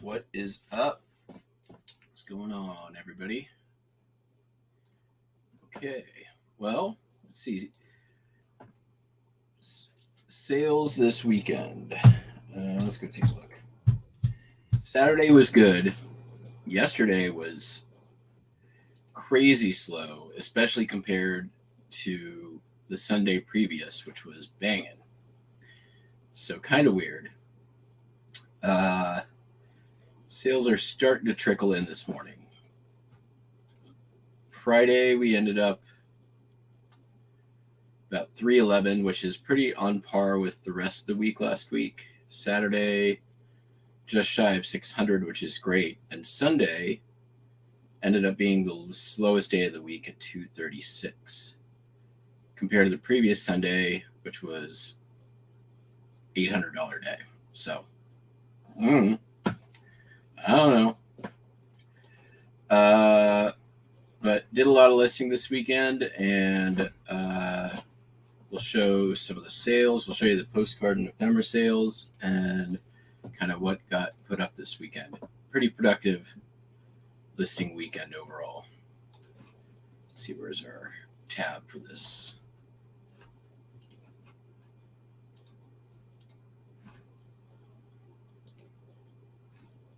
What is up? What's going on, everybody? Okay, well, let's see. Sales this weekend. Let's go take a look. Saturday was good. Yesterday was crazy slow, especially compared to the Sunday previous, which was banging. So kind of weird. Sales are starting to trickle in this morning. Friday, we ended up about 311, which is pretty on par with the rest of the week last week. Saturday, just shy of 600, which is great. And Sunday ended up being the slowest day of the week at 236, compared to the previous Sunday, which was $800 day. So, I don't know. But did a lot of listing this weekend, and we'll show some of the sales. We'll show you the postcard and ephemera sales and kind of what got put up this weekend. Pretty productive listing weekend overall. Let's see, where's our tab for this?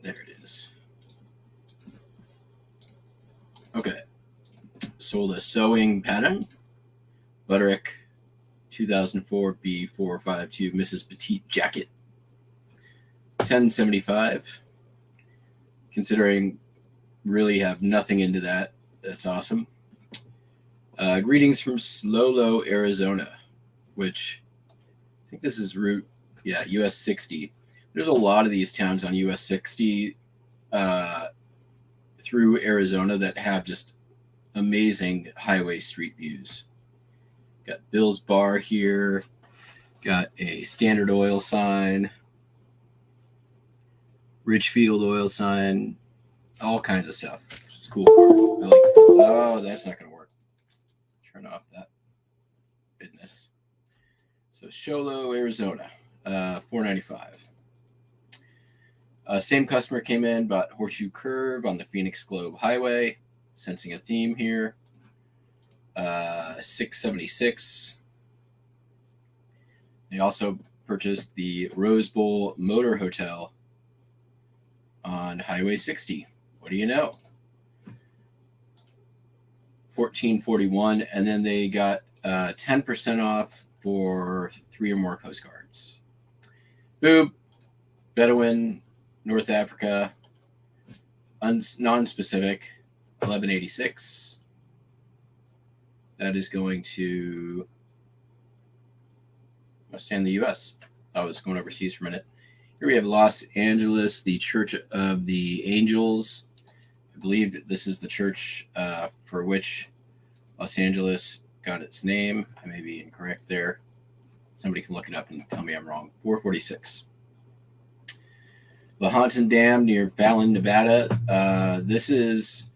There it is. Okay. Sold a sewing pattern. Butterick 2004 B452 Mrs. Petite jacket. $10.75. Considering really have nothing into that. That's awesome. Greetings from Slolo, Arizona, which I think this is route, US 60. There's a lot of these towns on US 60 through Arizona that have just amazing highway street views. Got Bill's Bar here. Got a Standard Oil sign. Richfield Oil sign. All kinds of stuff. It's a cool card. Oh, that's not going to work. Turn off that business. So Sholo, Arizona, $4.95. Same customer came in, bought Horseshoe Curve on the Phoenix Globe Highway. Sensing a theme here. $6.76. They also purchased the Rose Bowl Motor Hotel on Highway 60. What do you know? $14.41, and then they got 10% off for 3 or more postcards. Boob, Bedouin, North Africa, non-specific, $11.86. That is going to West the U.S. I was going overseas for a minute. Here we have Los Angeles, the Church of the Angels. I believe this is the church for which Los Angeles got its name. I may be incorrect there. Somebody can look it up and tell me I'm wrong. $4.46. Lahontan Dam near Fallon, Nevada. This is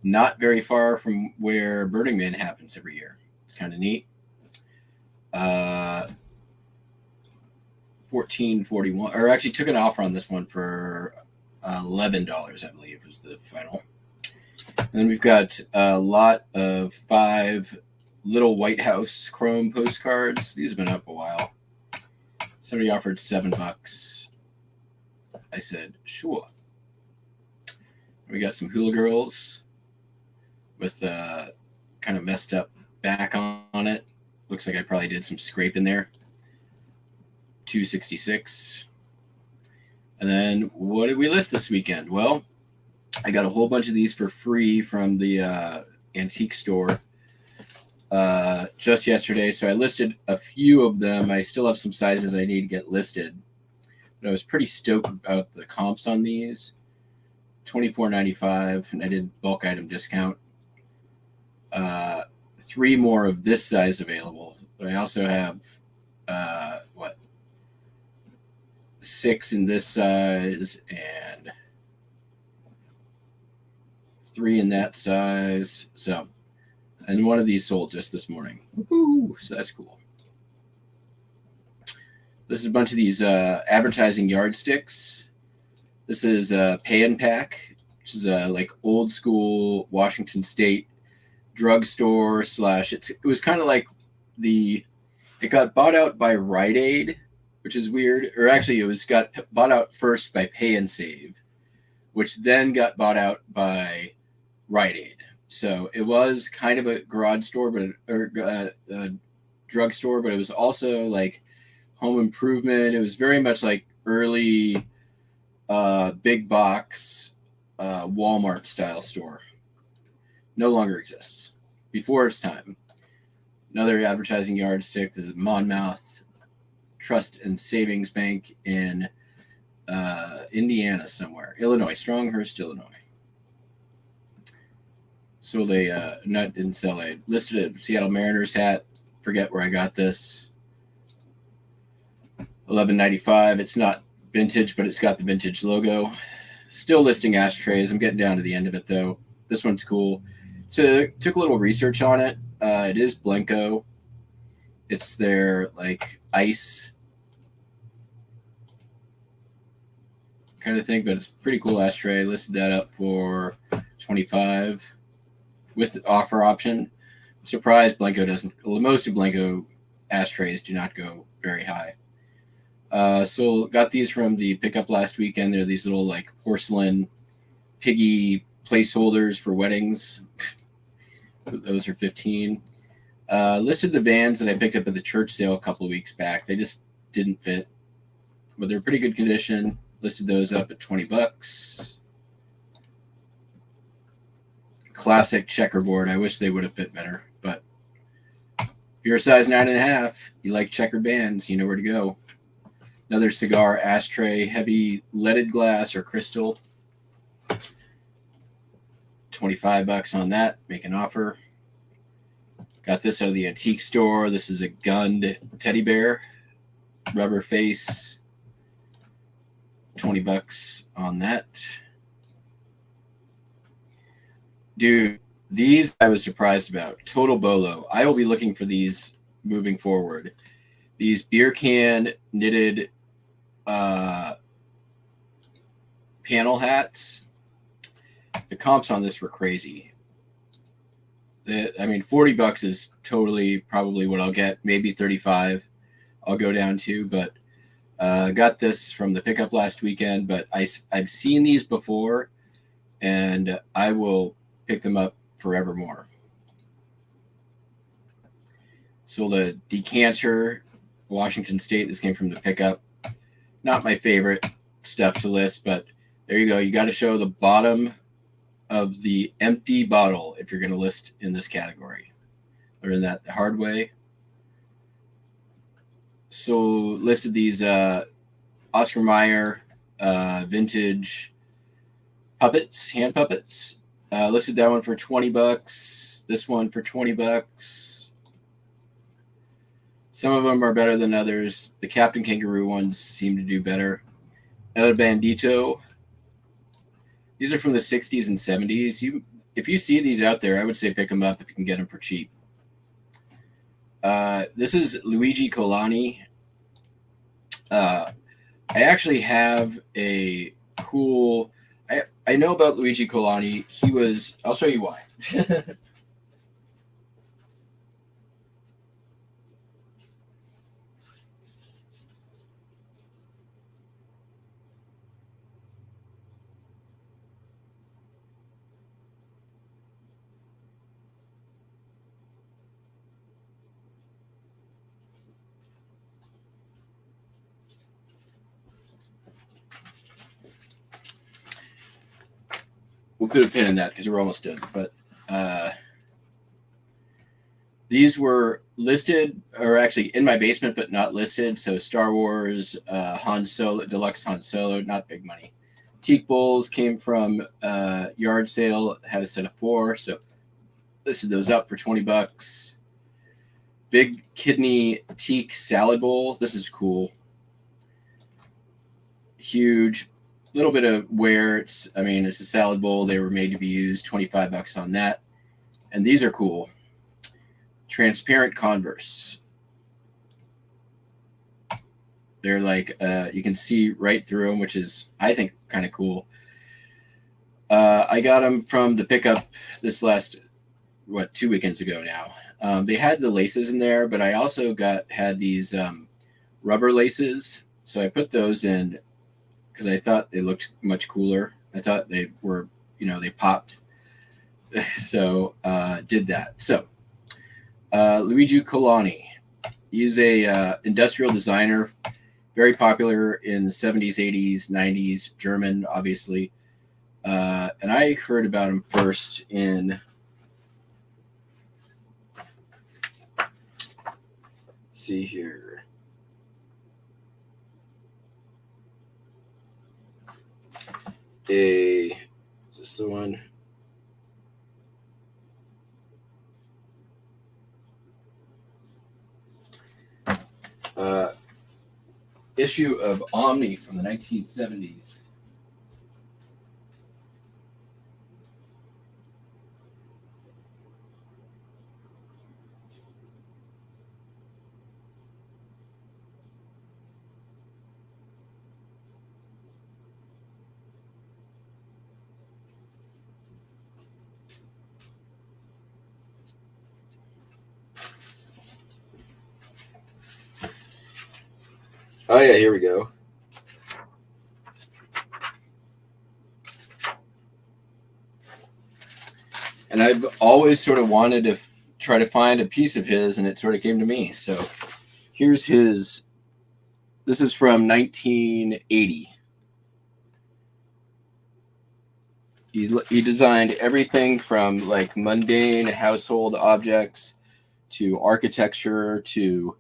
not very far from where Burning Man happens every year. It's kind of neat. $14.41, or actually took an offer on this one for $11, I believe was the final. And then we've got a lot of 5 little White House chrome postcards. These have been up a while. Somebody offered $7. I said, sure. We got some Hula Girls with kind of messed up back on it. Looks like I probably did some scrape in there. $2.66. And then what did we list this weekend? Well, I got a whole bunch of these for free from the antique store just yesterday. So I listed a few of them. I still have some sizes I need to get listed. But I was pretty stoked about the comps on these. $24.95, and I did bulk item discount. 3 more of this size available. But I also have 6 in this size and 3 in that size. So, and one of these sold just this morning. Woo-hoo, so that's cool. This is a bunch of these advertising yardsticks. This is Pay and Pack, which is like old school Washington State drugstore slash. It was kind of like it got bought out by Rite Aid, which is weird. Or actually, got bought out first by Pay and Save, which then got bought out by Rite Aid. So it was kind of a garage store, or a drugstore, but it was also like home improvement. It was very much like early big box Walmart style store. No longer exists. Before its time. Another advertising yardstick, the Monmouth Trust and Savings Bank in Indiana somewhere. Illinois, Stronghurst, Illinois. So they didn't sell. I listed a Seattle Mariners hat. Forget where I got this. $11.95. It's not vintage, but it's got the vintage logo. Still listing ashtrays. I'm getting down to the end of it though. This one's cool. Took a little research on it. It is Blenko. It's their like ice kind of thing, but it's a pretty cool ashtray. Listed that up for $25 with the offer option. I'm surprised Blenko doesn't. Most of Blenko ashtrays do not go very high. So got these from the pickup last weekend. They're these little like porcelain piggy placeholders for weddings. Those are $15. Listed the Vans that I picked up at the church sale a couple of weeks back. They just didn't fit, but they're pretty good condition. Listed those up at $20. Classic checkerboard. I wish they would have fit better, but if you're a size 9.5, you like checker bands, you know where to go. Another cigar ashtray, heavy leaded glass or crystal. $25 on that. Make an offer. Got this out of the antique store. This is a gunned teddy bear, rubber face. $20 on that. Dude, these I was surprised about. Total Bolo. I will be looking for these moving forward. These beer can knitted panel hats. The comps on this were crazy. $40 is totally probably what I'll get. Maybe $35 I'll go down to, but got this from the pickup last weekend, but I've seen these before, and I will pick them up forevermore. Sold a decanter, Washington State. This came from the pickup. Not my favorite stuff to list, but there you go. You got to show the bottom of the empty bottle if you're going to list in this category. Learn that the hard way. So listed these Oscar Mayer vintage puppets, hand puppets. Listed that one for $20. This one for $20. Some of them are better than others. The Captain Kangaroo ones seem to do better. El Bandito. These are from the 60s and 70s. If you see these out there, I would say pick them up if you can get them for cheap. This is Luigi Colani. I actually have a cool... I know about Luigi Colani. I'll show you why. We'll put a pin in that because we're almost done. But these were listed, or actually in my basement, but not listed. So Star Wars, Han Solo, Deluxe Han Solo, not big money. Teak bowls came from yard sale, had a set of 4. So listed those up for $20. Big kidney teak salad bowl. This is cool. Huge. Little bit of wear. It's a salad bowl. They were made to be used. $25 on that. And these are cool. Transparent Converse. They're like, you can see right through them, which is, I think, kind of cool. I got them from the pickup this last 2 weekends ago now. They had the laces in there, but I also had these rubber laces, so I put those in because I thought they looked much cooler. I thought they were, they popped. So did that. So Luigi Colani, he's a industrial designer, very popular in the 70s, 80s, 90s, German, obviously. And I heard about him first in, see here. Is this the one? Issue of Omni from the 1970s. Oh yeah, here we go. And I've always sort of wanted to try to find a piece of his, and it sort of came to me. So here's his. This is from 1980. He designed everything from like mundane household objects to architecture to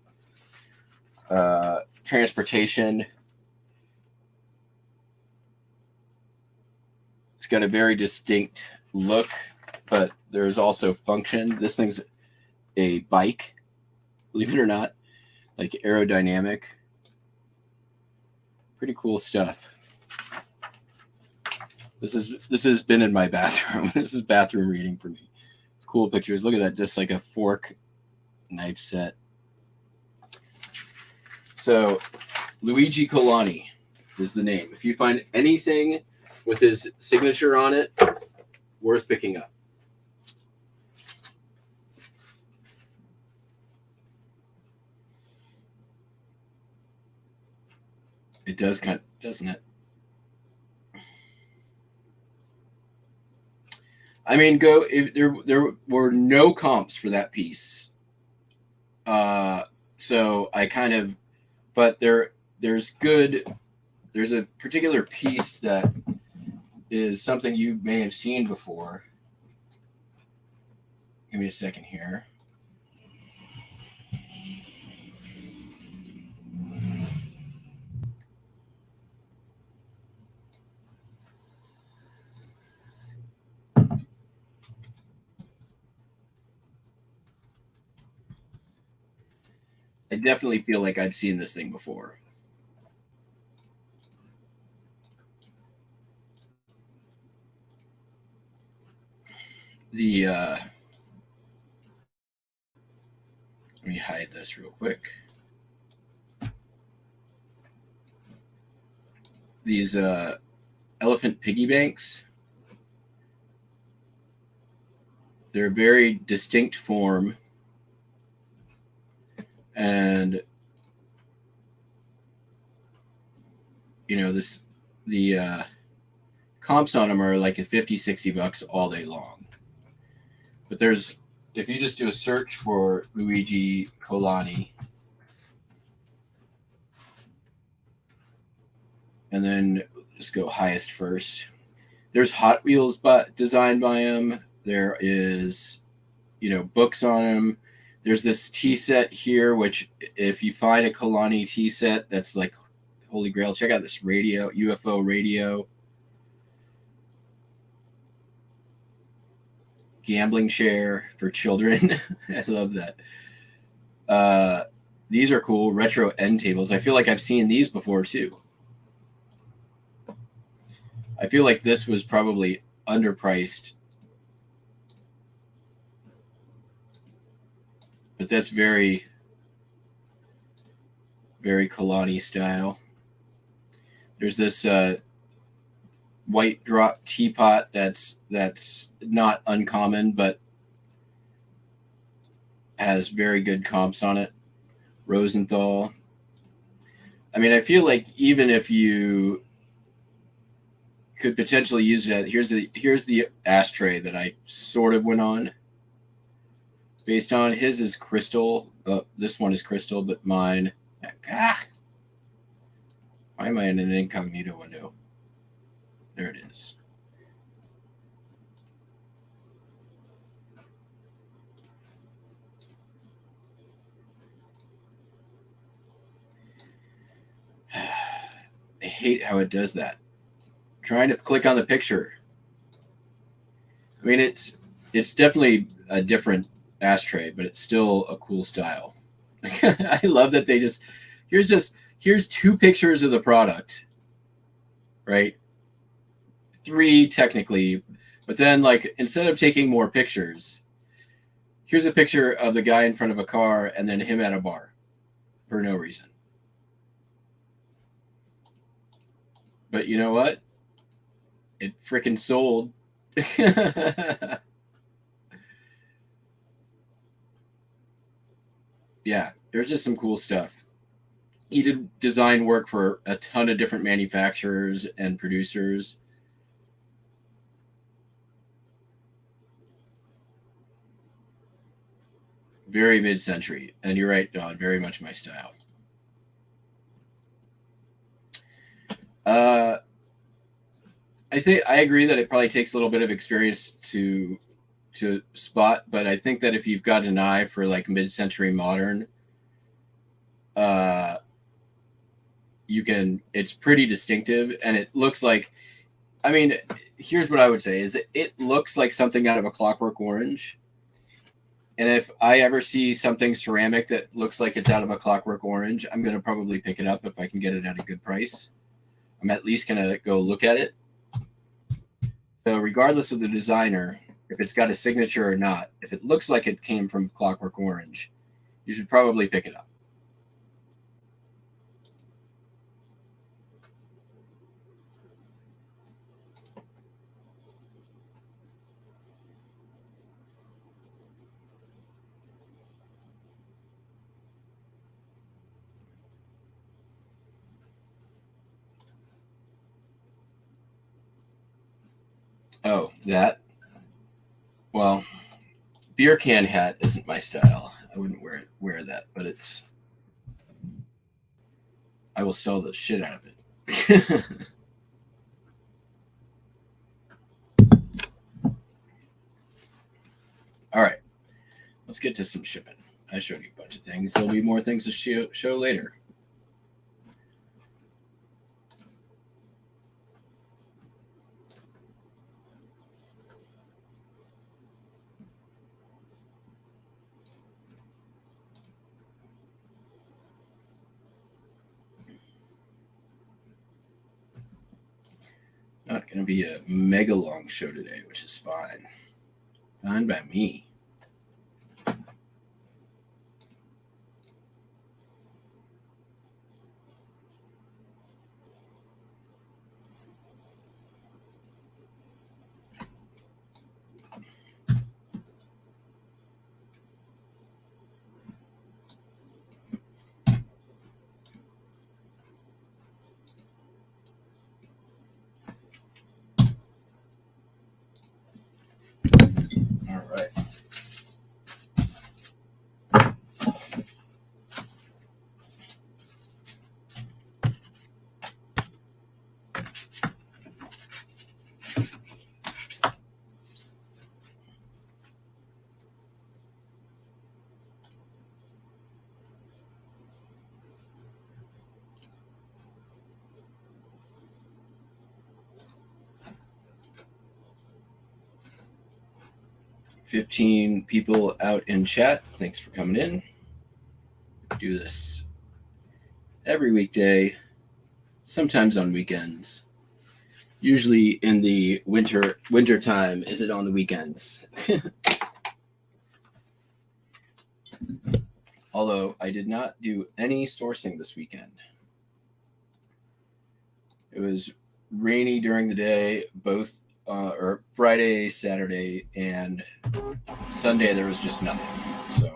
transportation. It's got a very distinct look, but there's also function. This thing's a bike, believe it or not, like aerodynamic. Pretty cool stuff. This has been in my bathroom. This is bathroom reading for me. It's cool pictures. Look at that, just like a fork knife set. So Luigi Colani is the name. If you find anything with his signature on it, worth picking up. It does kind of, doesn't it? I mean, there were no comps for that piece. So I kind of, but there's a particular piece that is something you may have seen before. Give me a second here. I definitely feel like I've seen this thing before. Let me hide this real quick. These elephant piggy banks, they're a very distinct form, and the comps on them are like $50-$60 all day long. But if you just do a search for Luigi Colani, and then just go highest first, there's Hot Wheels designed by him. There is, books on him. There's this tea set here, which if you find a Colani tea set, that's like holy grail. Check out this radio, UFO radio. Gambling chair for children. I love that. These are cool. Retro end tables. I feel like I've seen these before too. I feel like this was probably underpriced. But that's very, very Kalani style. There's this white drop teapot that's not uncommon, but has very good comps on it. Rosenthal. I mean, I feel like even if you could potentially use it, here's the ashtray that I sort of went on. Based on his is crystal. This one is crystal, but mine. Why am I in an incognito window? There it is. I hate how it does that. Trying to click on the picture. I mean, it's definitely a different ashtray, but it's still a cool style. I love that they here's two pictures of the product, right? 3 technically, but then like instead of taking more pictures, here's a picture of the guy in front of a car and then him at a bar for no reason. But you know what? It freaking sold. Yeah, there's just some cool stuff. He did design work for a ton of different manufacturers and producers. Very mid-century. And you're right, Don, very much my style. I think I agree that it probably takes a little bit of experience to spot, but I think that if you've got an eye for like mid-century modern, you can. It's pretty distinctive, and it looks like. I mean, here's what I would say: is it looks like something out of A Clockwork Orange. And if I ever see something ceramic that looks like it's out of A Clockwork Orange, I'm going to probably pick it up if I can get it at a good price. I'm at least going to go look at it. So regardless of the designer, if it's got a signature or not, if it looks like it came from Clockwork Orange, you should probably pick it up. Oh, that? Well, beer can hat isn't my style. I wouldn't wear that, but it's. I will sell the shit out of it. All right, let's get to some shipping. I showed you a bunch of things. There'll be more things to show later. Not going to be a mega long show today, which is fine. Fine by me. All right. $15 people out in chat. Thanks for coming in. Do this every weekday, sometimes on weekends. Usually in the winter time. Is it on the weekends? Although I did not do any sourcing this weekend. It was rainy during the day, both or Friday, Saturday, and Sunday there was just nothing. So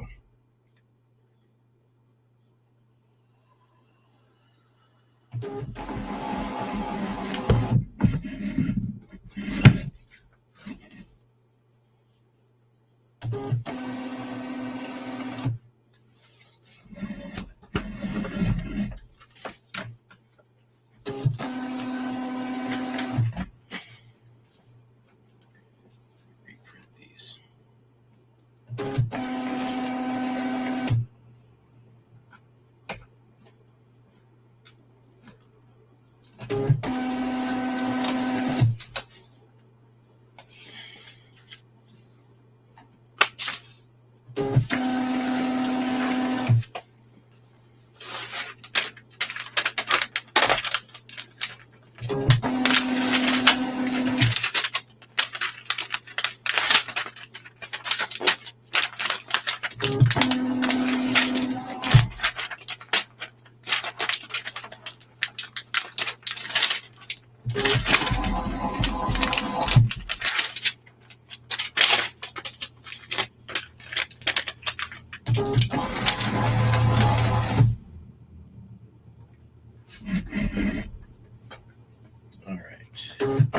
reprint these. All right.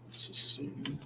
Let's assume.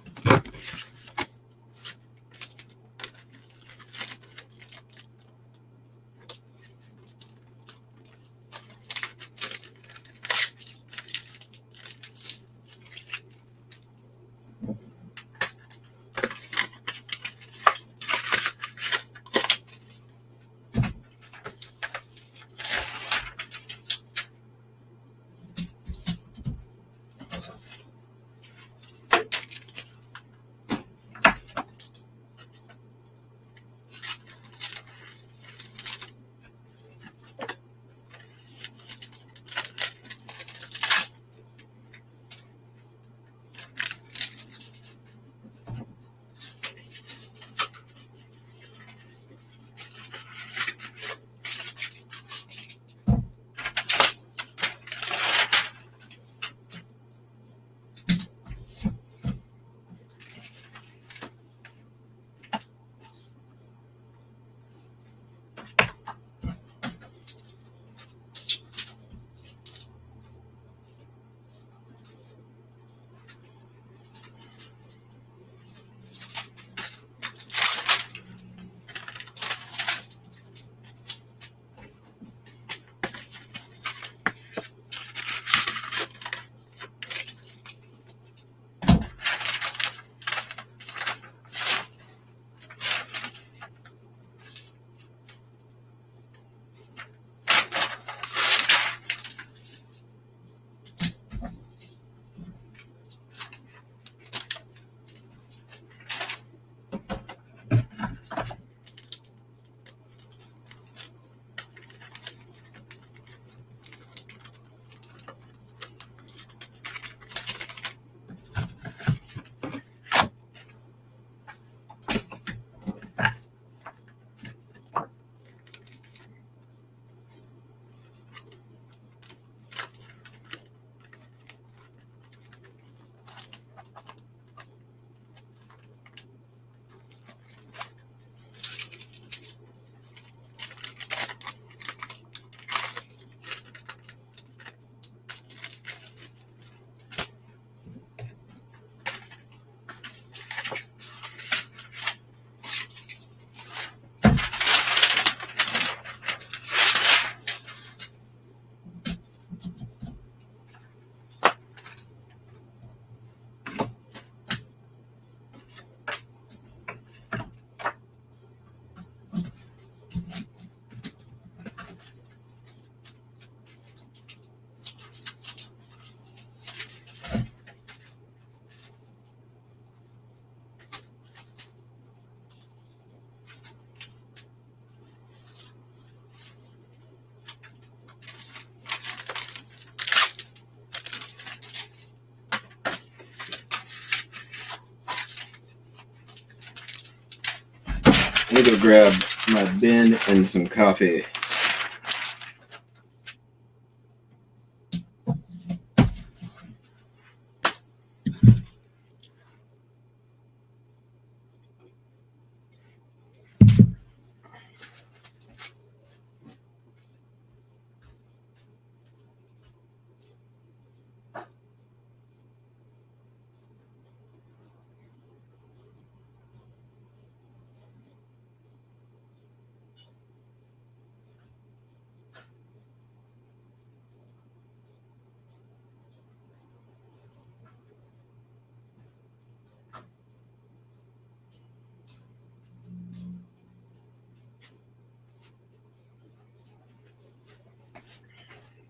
I'm gonna go grab my bin and some coffee.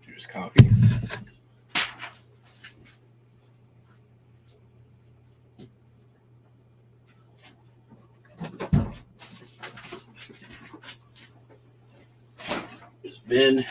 Here's coffee. Here's bin.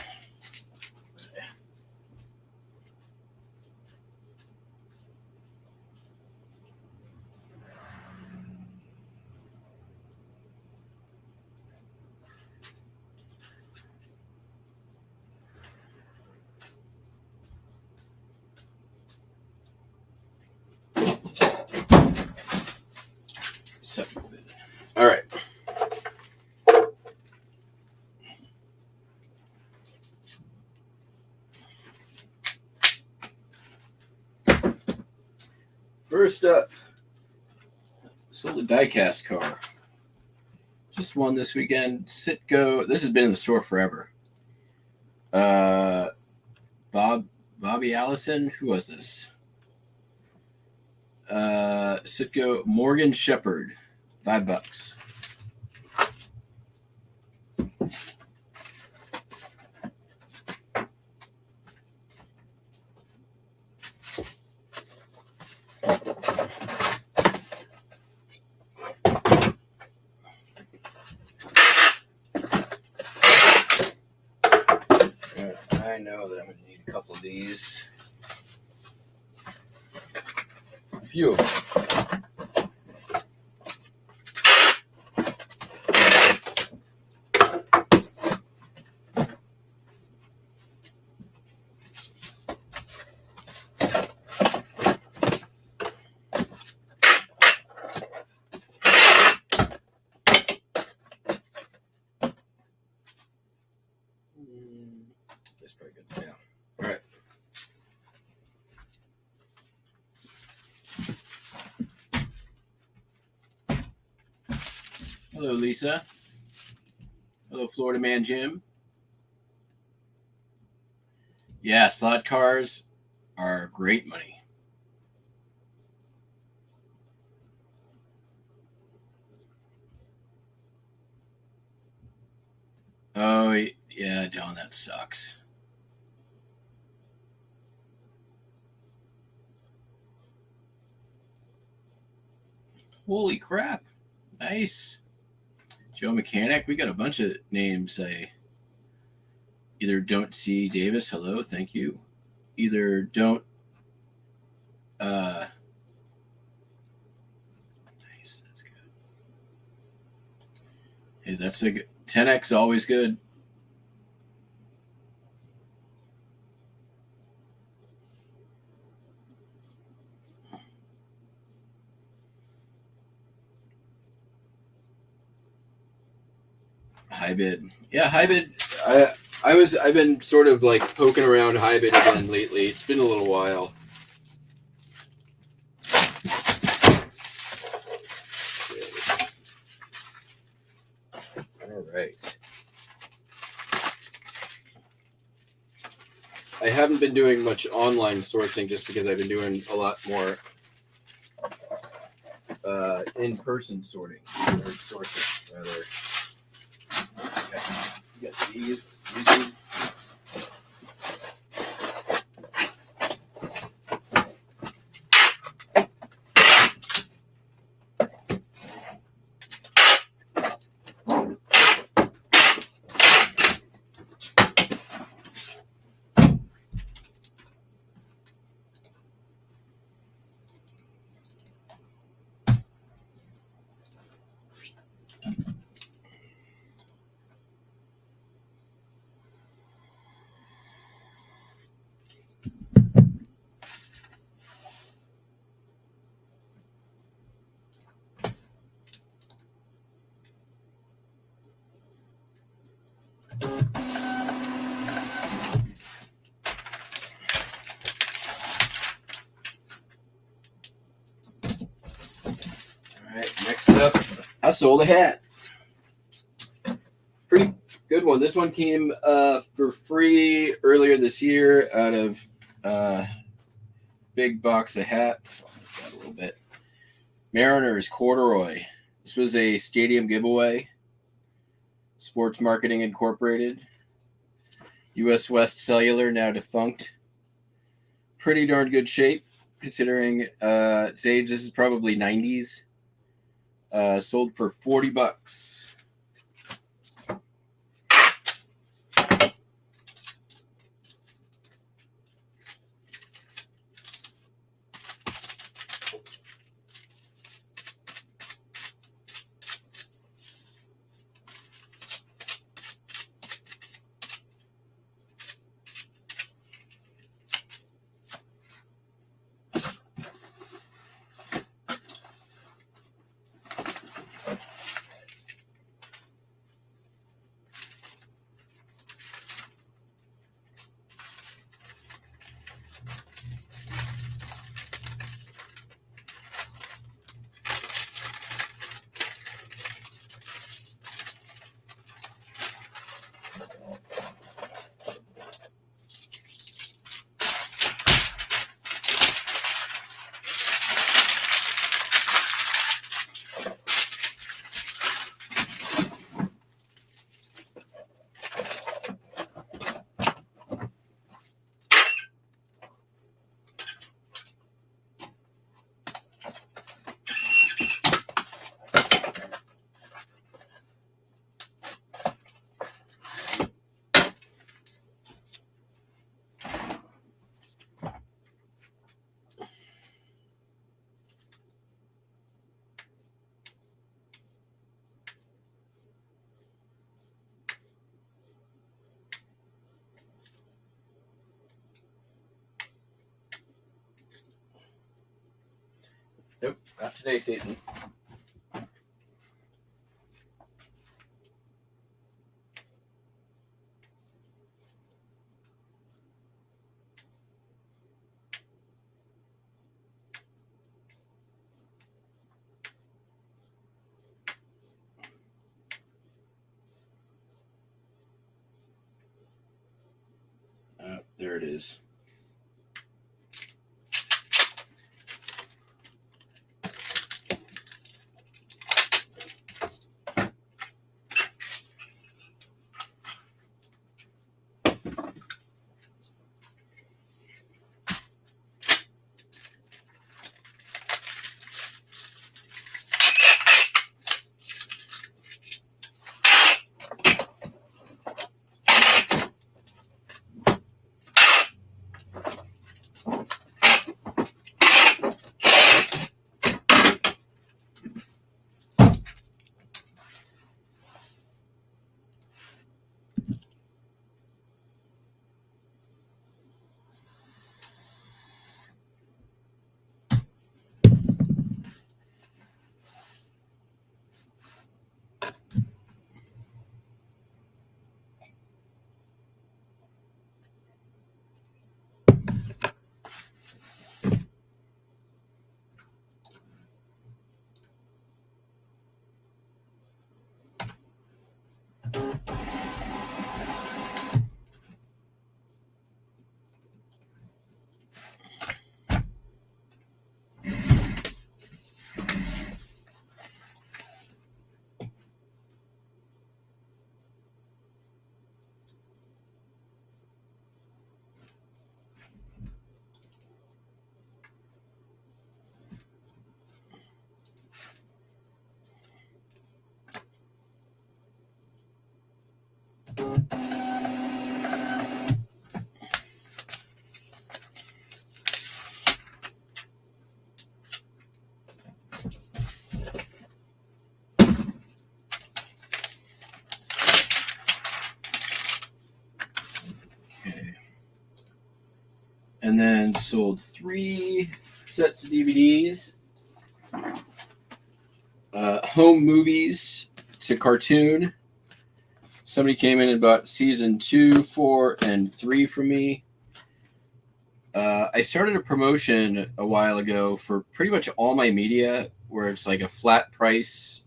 All right. First up, sold a die-cast car. Just won this weekend. Citgo. This has been in the store forever. Bobby Allison. Who was this? Citgo Morgan Shepherd. $5. I know that I'm going to need a couple of these. A few of them. That's pretty good. Yeah. All right. Hello, Lisa. Hello, Florida Man Jim. Yeah, slot cars are great money. Oh, yeah, Don, that sucks. Holy crap. Nice. Joe Mechanic. We got a bunch of names. Either don't see Davis. Hello. Thank you. Either don't. Nice. That's good. Hey, that's a good. 10X always good. High bid. Yeah, high bid. I've been sort of like poking around high bid again lately. It's been a little while. All right. I haven't been doing much online sourcing just because I've been doing a lot more in-person sorting or sourcing rather. You got these. right, next up, I sold a hat. Pretty good one. This one came for free earlier this year out of big box of hats. I'll look at that a little bit. Mariners corduroy. This was a stadium giveaway. Sports Marketing Incorporated. US West Cellular, now defunct. Pretty darn good shape considering its age. This is probably 90s. Sold for $40. Nope, not today, Satan. There it is. And then sold 3 sets of DVDs. Home movies to cartoon. Somebody came in and bought season 2, 4, and 3 for me. I started a promotion a while ago for pretty much all my media where it's like a flat price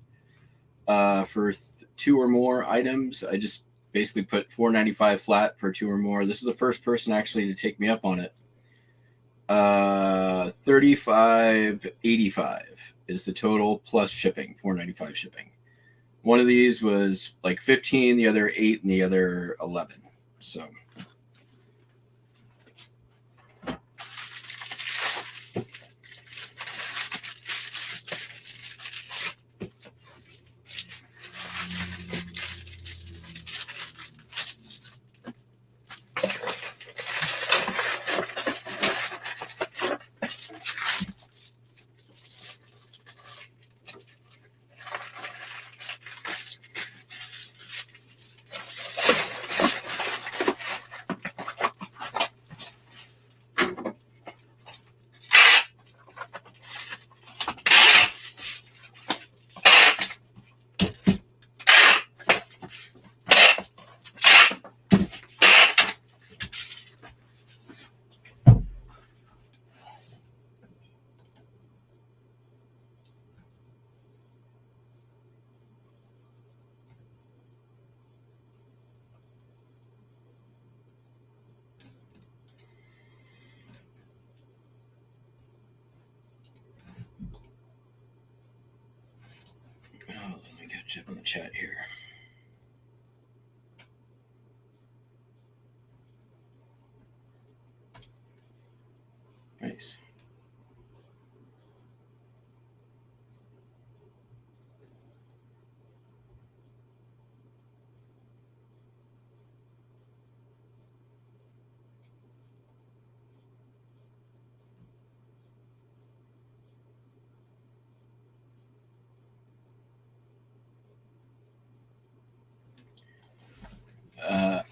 for 2 or more items. I just basically put $4.95 flat for 2 or more. This is the first person actually to take me up on it. $35.85 is the total plus shipping, $4.95 shipping. One of these was like 15, the other 8, and the other 11. So let me catch up on the chat here. Nice.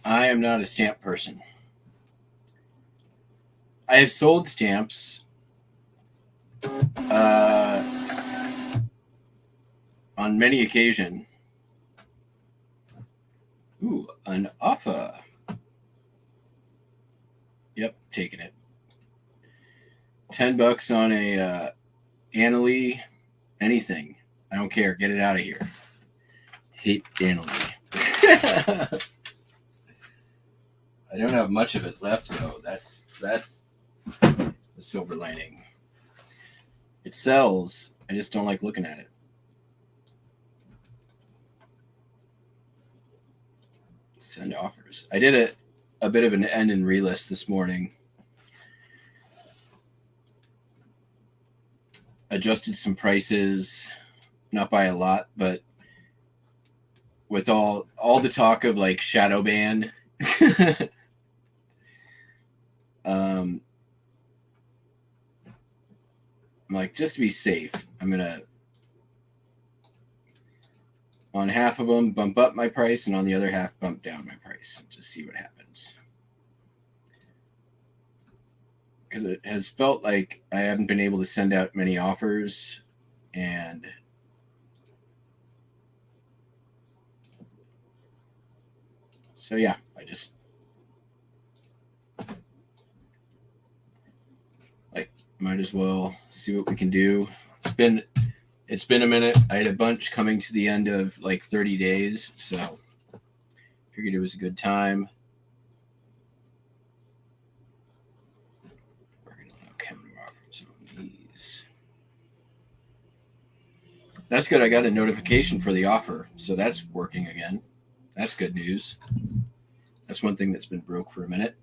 I am not a stamp person. I have sold stamps on many occasions. Ooh, an offer. Yep, taking it. $10 on a Annalie anything. I don't care. Get it out of here. Hate Annalie. I don't have much of it left though. That's the silver lining. It sells. I just don't like looking at it. Send offers. I did a bit of an end and relist this morning. Adjusted some prices, not by a lot, but with all the talk of like shadow ban, I'm like, just to be safe, I'm gonna on half of them bump up my price, and on the other half bump down my price. Just see what happens. Because it has felt like I haven't been able to send out many offers, and so yeah, I just like might as well see what we can do. It's been a minute. I had a bunch coming to the end of like 30 days, so figured it was a good time. We're gonna allow counter offers on these. That's good. I got a notification for the offer, so that's working again. That's good news. That's one thing that's been broke for a minute.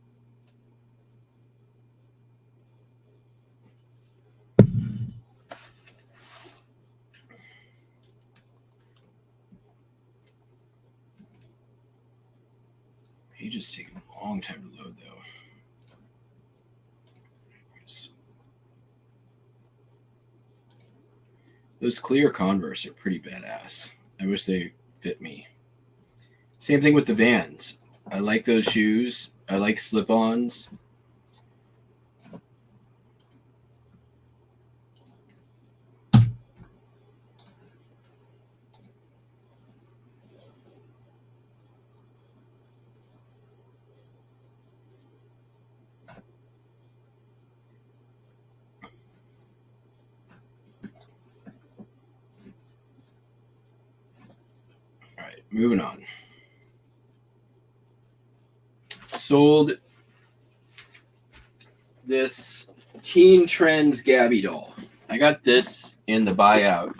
Page is taking a long time to load, though. Those clear Converse are pretty badass. I wish they fit me. Same thing with the Vans. I like those shoes. I like slip-ons. moving on. Sold this Teen Trends Gabby doll. I got this in the buyout,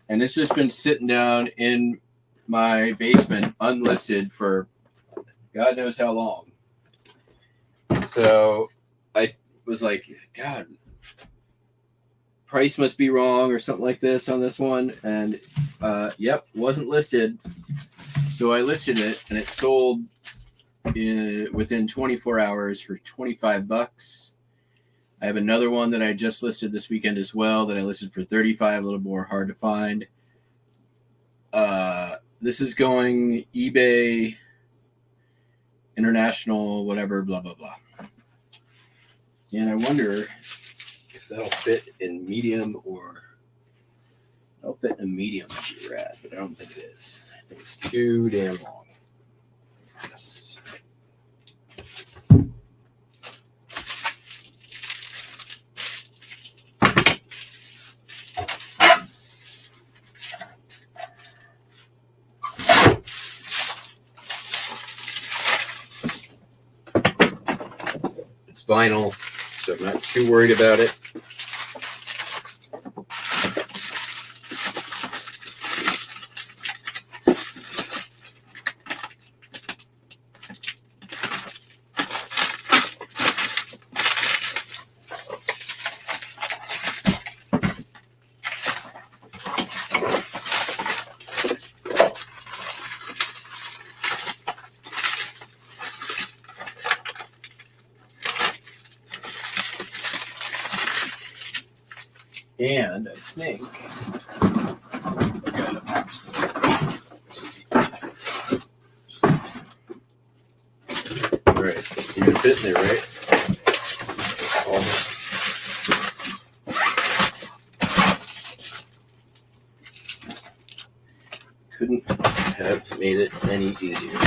and it's just been sitting down in my basement unlisted for God knows how long. So I was like, God, price must be wrong or something like this on this one. And yep, wasn't listed. So I listed it, and it sold within 24 hours for $25. I have another one that I just listed this weekend as well that I listed for $35, a little more hard to find. This is going eBay, international, whatever, blah, blah, blah. And I wonder if that'll fit in medium or... It'll fit in medium, would be rad, but I don't think it is. I think it's too damn long. Yes. It's vinyl, so I'm not too worried about it. And I think I got a box for it. All right, you're gonna fit in there, right? Almost. Couldn't have made it any easier.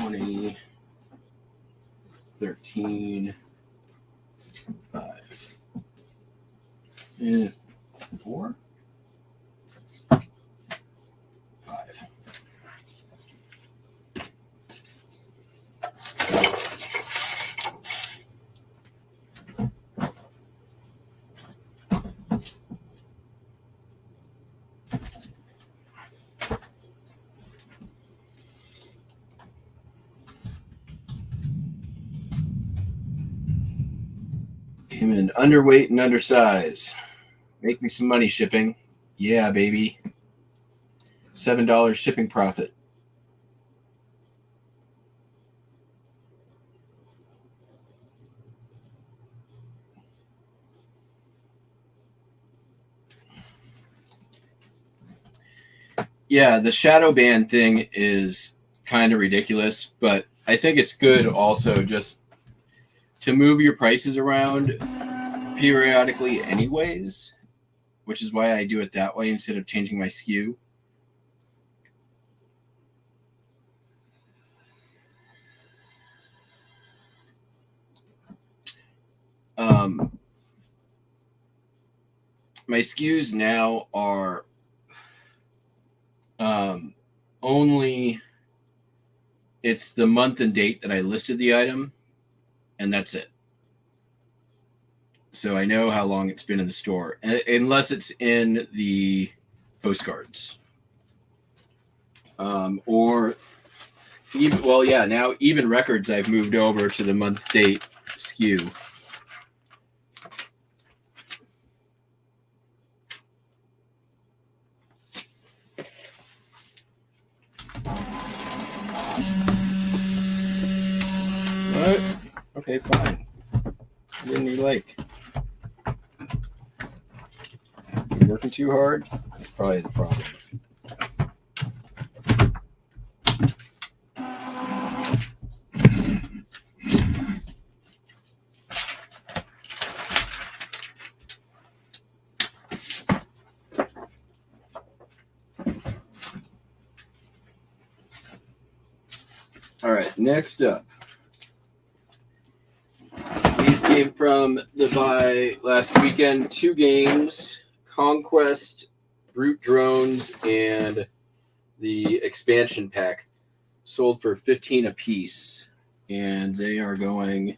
$20, $13, $5, and $4, $5. Came in underweight and undersize. Make me some money shipping. Yeah, baby. $7 shipping profit. Yeah, the shadow ban thing is kind of ridiculous, but I think it's good also just to move your prices around periodically anyways, which is why I do it that way instead of changing my SKU. My SKUs now are only, it's the month and date that I listed the item, and that's it. So I know how long it's been in the store, unless it's in the postcards. Or even, well, yeah, now even records I've moved over to the month date SKU. What? Okay, fine. What didn't you like? You're working too hard? That's probably the problem. All right, next up. These came from the buy last weekend. 2 games, Conquest, Brute Drones, and the expansion pack. Sold for $15 a piece. And they are going...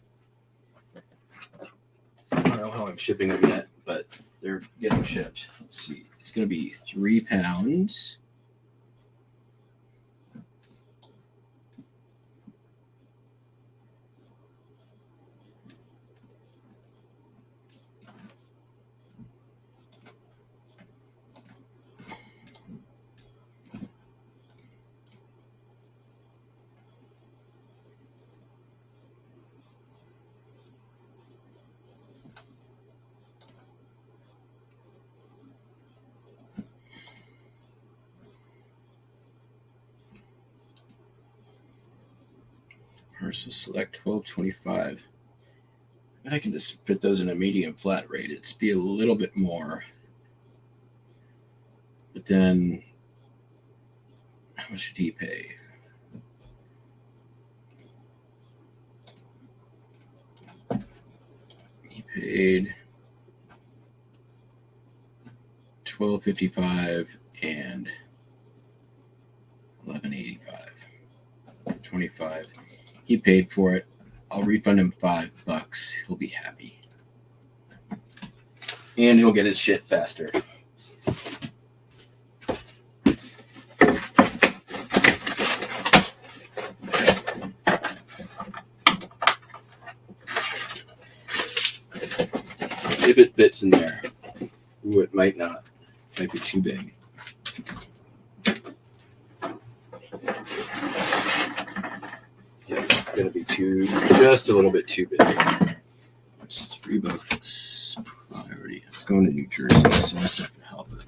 I don't know how I'm shipping them yet, but they're getting shipped. Let's see. It's going to be 3 pounds. Versus select 1225. I can just fit those in a medium flat rate. It's be a little bit more. But then, how much did he pay? He paid $12.55 and $11.85. 25. He paid for it. I'll refund him $5. He'll be happy. And he'll get his shit faster. If it fits in there. Ooh, it might not. It might be too big. Going to be just a little bit too big. It's $3 priority. It's going to New Jersey, so that's not going to help it.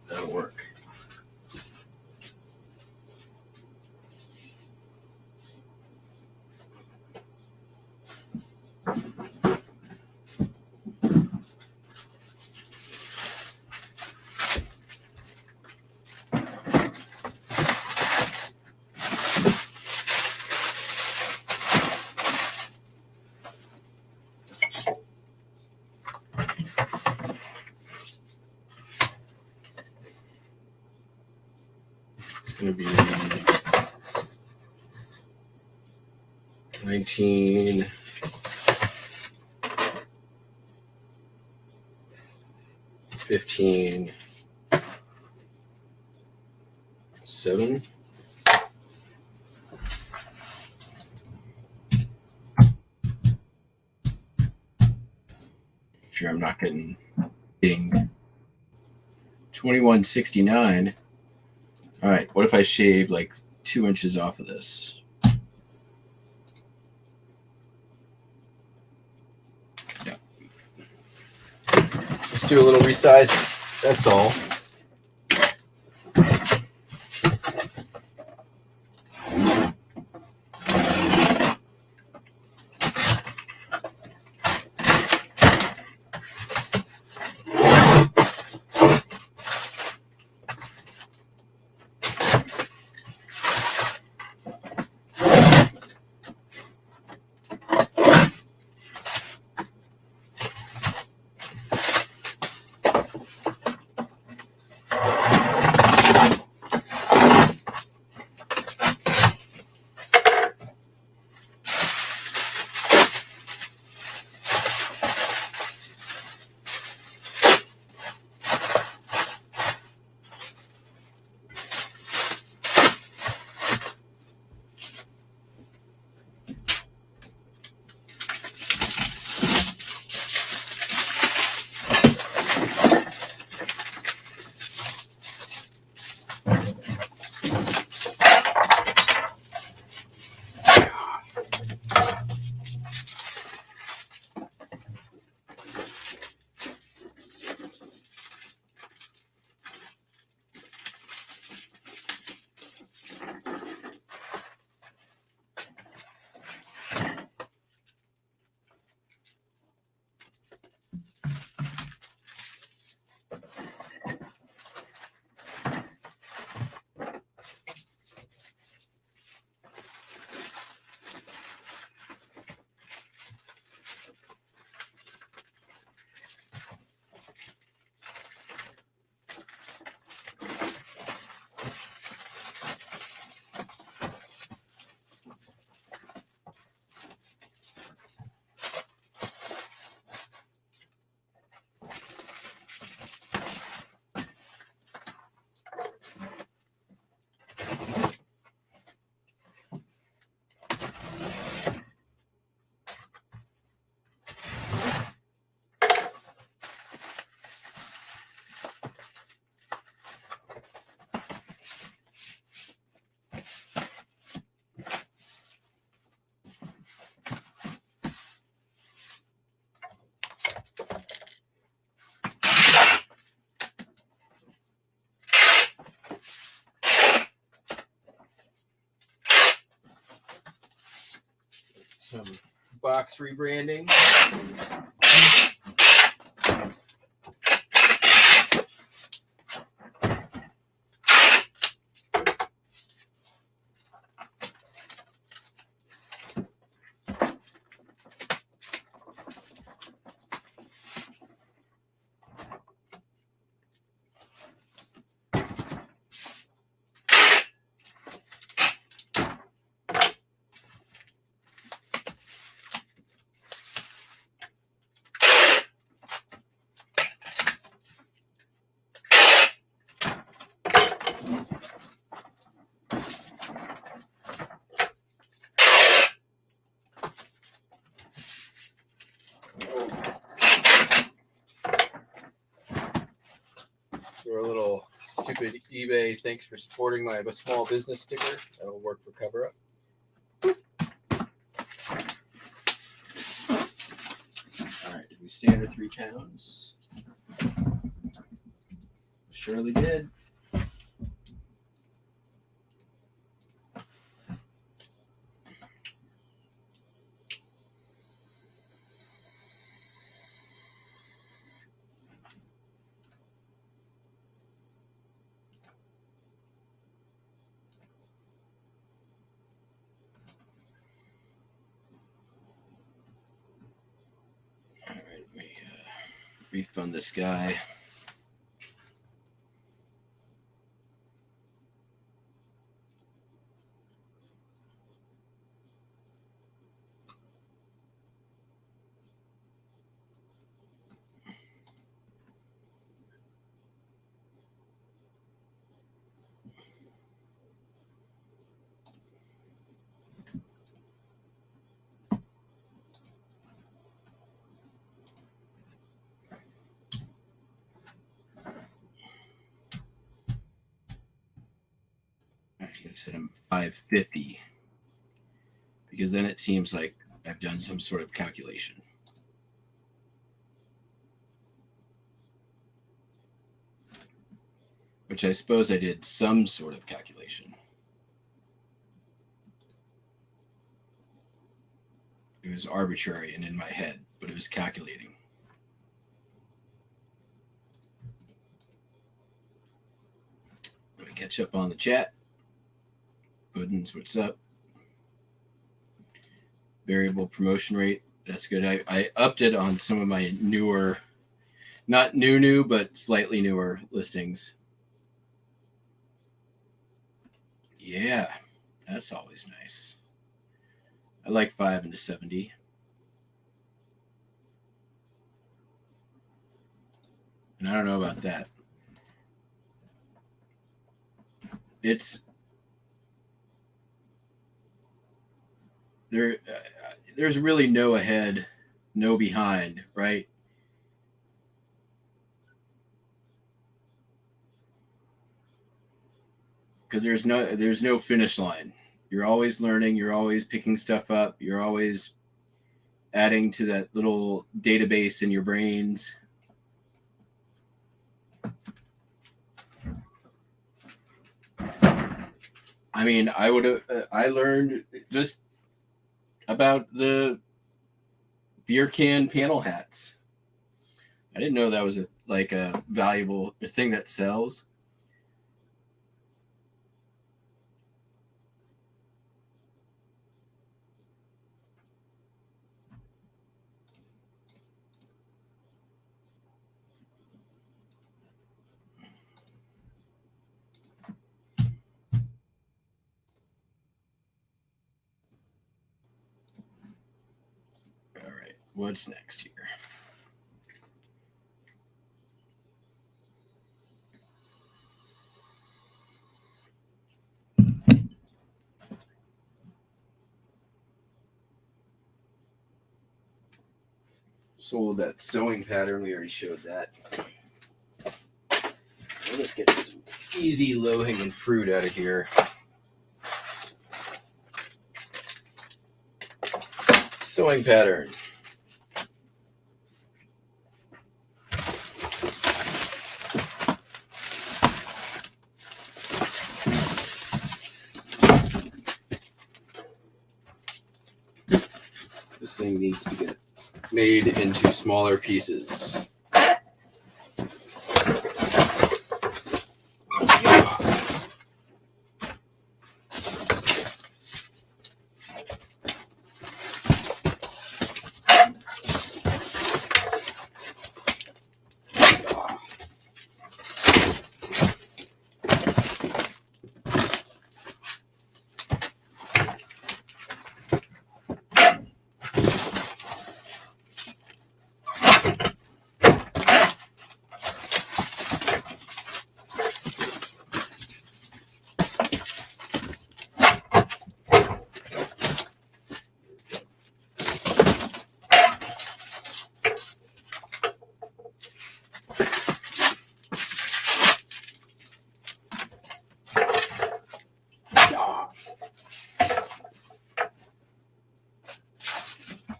That'll work. Going to be 19, 15, 7. Sure, I'm not getting ding. 21.69. All right, what if I shave like 2 inches off of this? Yeah. Let's do a little resizing. That's all. some box rebranding. For a little stupid eBay, thanks for supporting my small business sticker. That'll work for cover up. All right, did we stay under 3 pounds? Surely did. All right, let me refund this guy. I'm going to set him 550 because then it seems like I've done some sort of calculation. Which I suppose I did some sort of calculation. It was arbitrary and in my head, but it was calculating. Let me catch up on the chat. Puddins, what's up? Variable promotion rate. That's good. I upped it on some of my newer, not new, but slightly newer listings. Yeah, that's always nice. I like 5 into 70. And I don't know about that. It's there. There's really no ahead, no behind, right? Because there's no finish line. You're always learning. You're always picking stuff up. You're always adding to that little database in your brains. I mean, I learned just about the beer can panel hats. I didn't know that was a valuable thing that sells. All right, what's next here? Sold that sewing pattern. We already showed that. Let's get some easy low-hanging fruit out of here. Sewing pattern. This thing needs to get made into smaller pieces.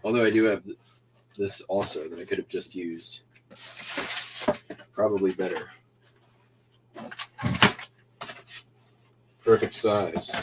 Although I do have this also that I could have just used. Probably better. Perfect size.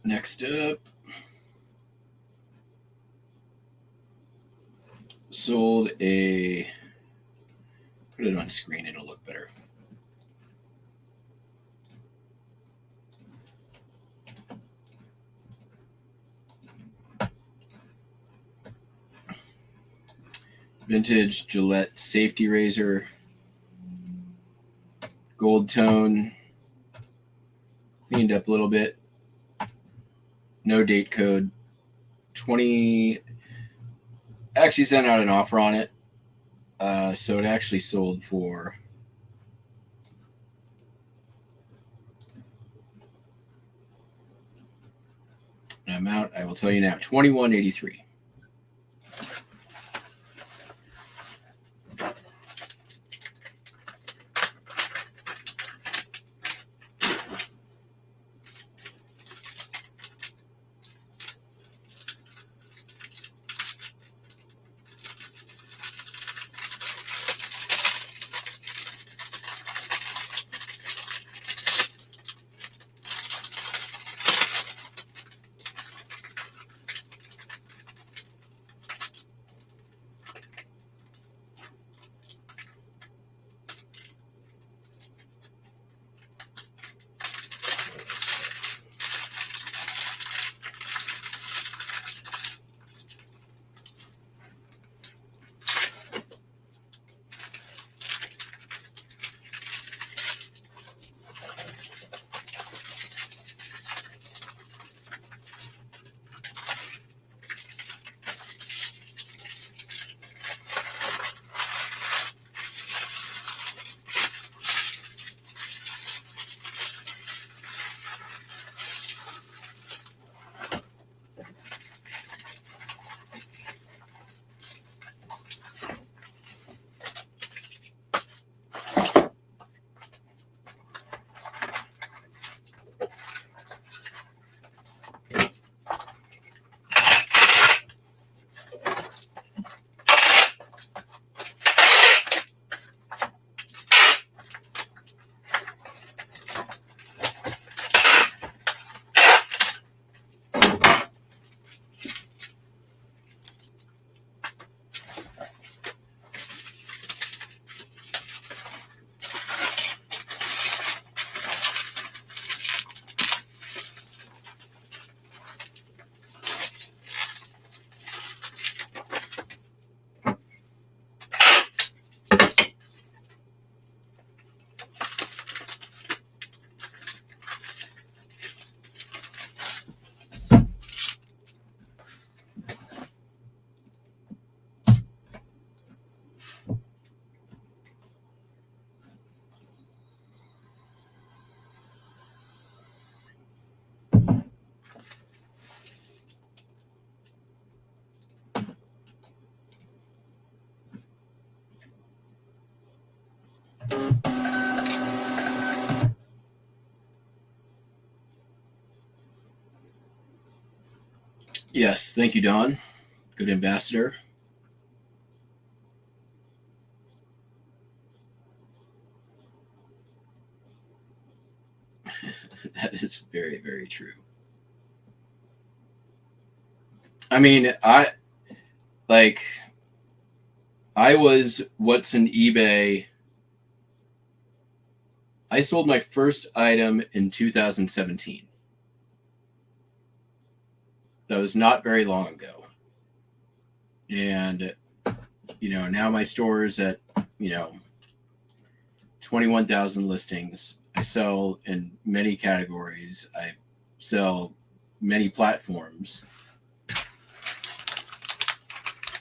Next up, sold a, put it on screen, it'll look better. Vintage Gillette safety razor, gold tone, cleaned up a little bit. No date code. 20. Actually sent out an offer on it. So it actually sold for an amount I will tell you now. $21.83. Yes, thank you, Don. Good ambassador. That is very, very true. I mean, I was what's an eBay. I sold my first item in 2017. That was not very long ago. And, now my store is at, 21,000 listings. I sell in many categories. I sell many platforms.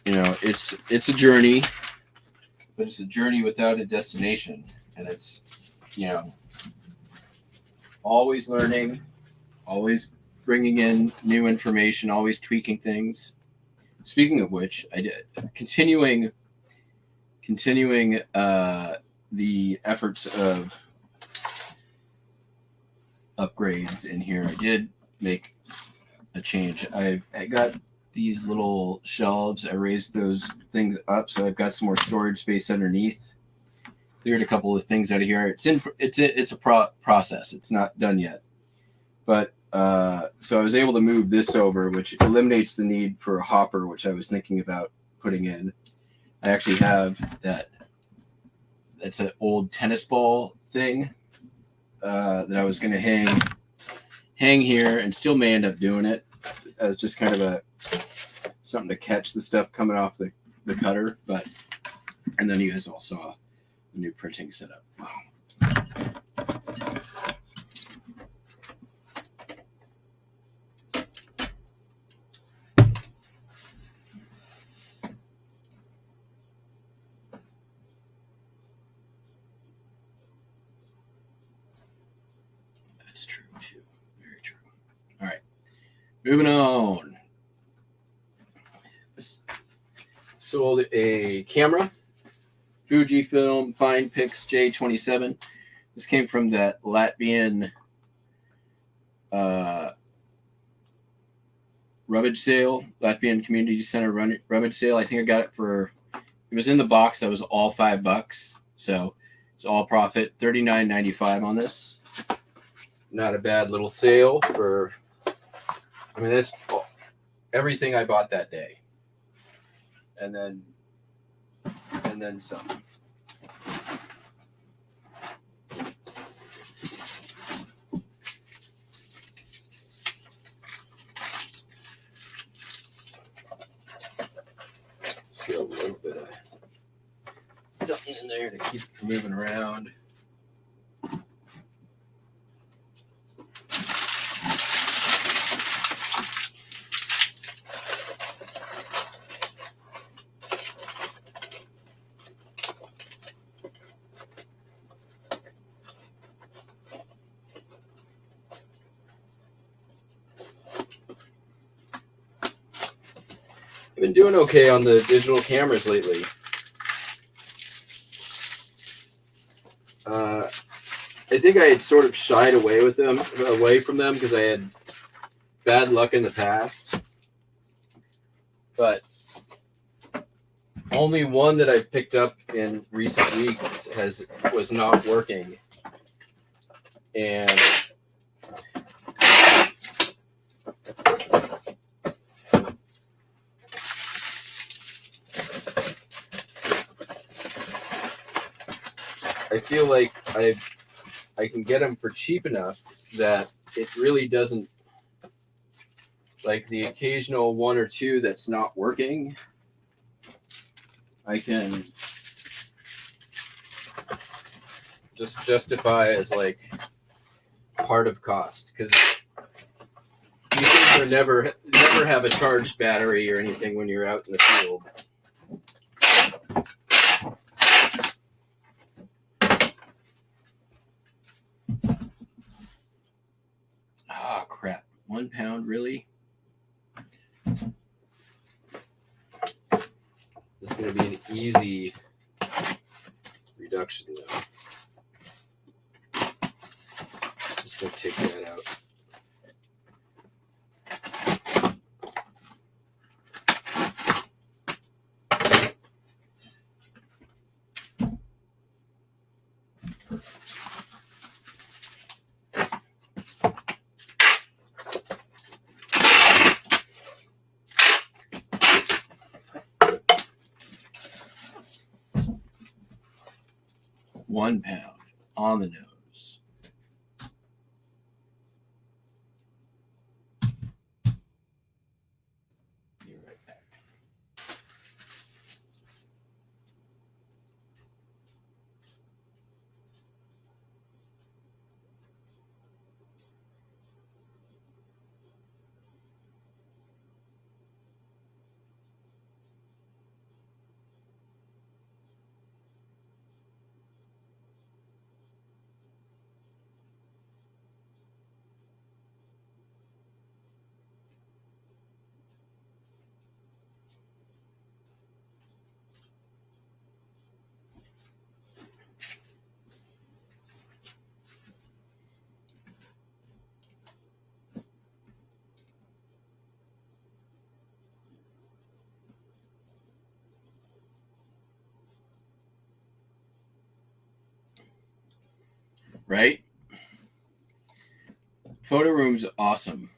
It's a journey, but it's a journey without a destination. And it's, always learning, always bringing in new information, always tweaking things. Speaking of which, I did continuing the efforts of upgrades in here. I did make a change. I got these little shelves. I raised those things up, so I've got some more storage space underneath. Cleared a couple of things out of here. It's a process. It's not done yet, but so I was able to move this over, which eliminates the need for a hopper, which I was thinking about putting in. I actually have that. That's an old tennis ball thing that I was going to hang here, and still may end up doing it as just kind of something to catch the stuff coming off the cutter. But and then you guys all saw the new printing setup. That's true too. Very true. All right, moving on. Sold a camera, Fujifilm FinePix J27. This came from that Latvian rummage sale, Latvian Community Center rummage sale. I think I got it it was in the box. That was all $5. So it's all profit. $39.95 on this. Not a bad little sale that's everything I bought that day. And then some. Just get a little bit of something in there to keep it from moving around. I've been doing okay on the digital cameras lately. I think I had sort of shied away from them because I had bad luck in the past. But only one that I've picked up in recent weeks was not working. And I feel like I can get them for cheap enough that it really doesn't, like the occasional one or two that's not working, I can just justify as like part of cost, because these things are never have a charged battery or anything when you're out in the field. Ah, crap. 1 pound, really? This is going to be an easy reduction, though. Just going to take that out. 1 pound on the nose. Be right back. Right? Photo room's awesome.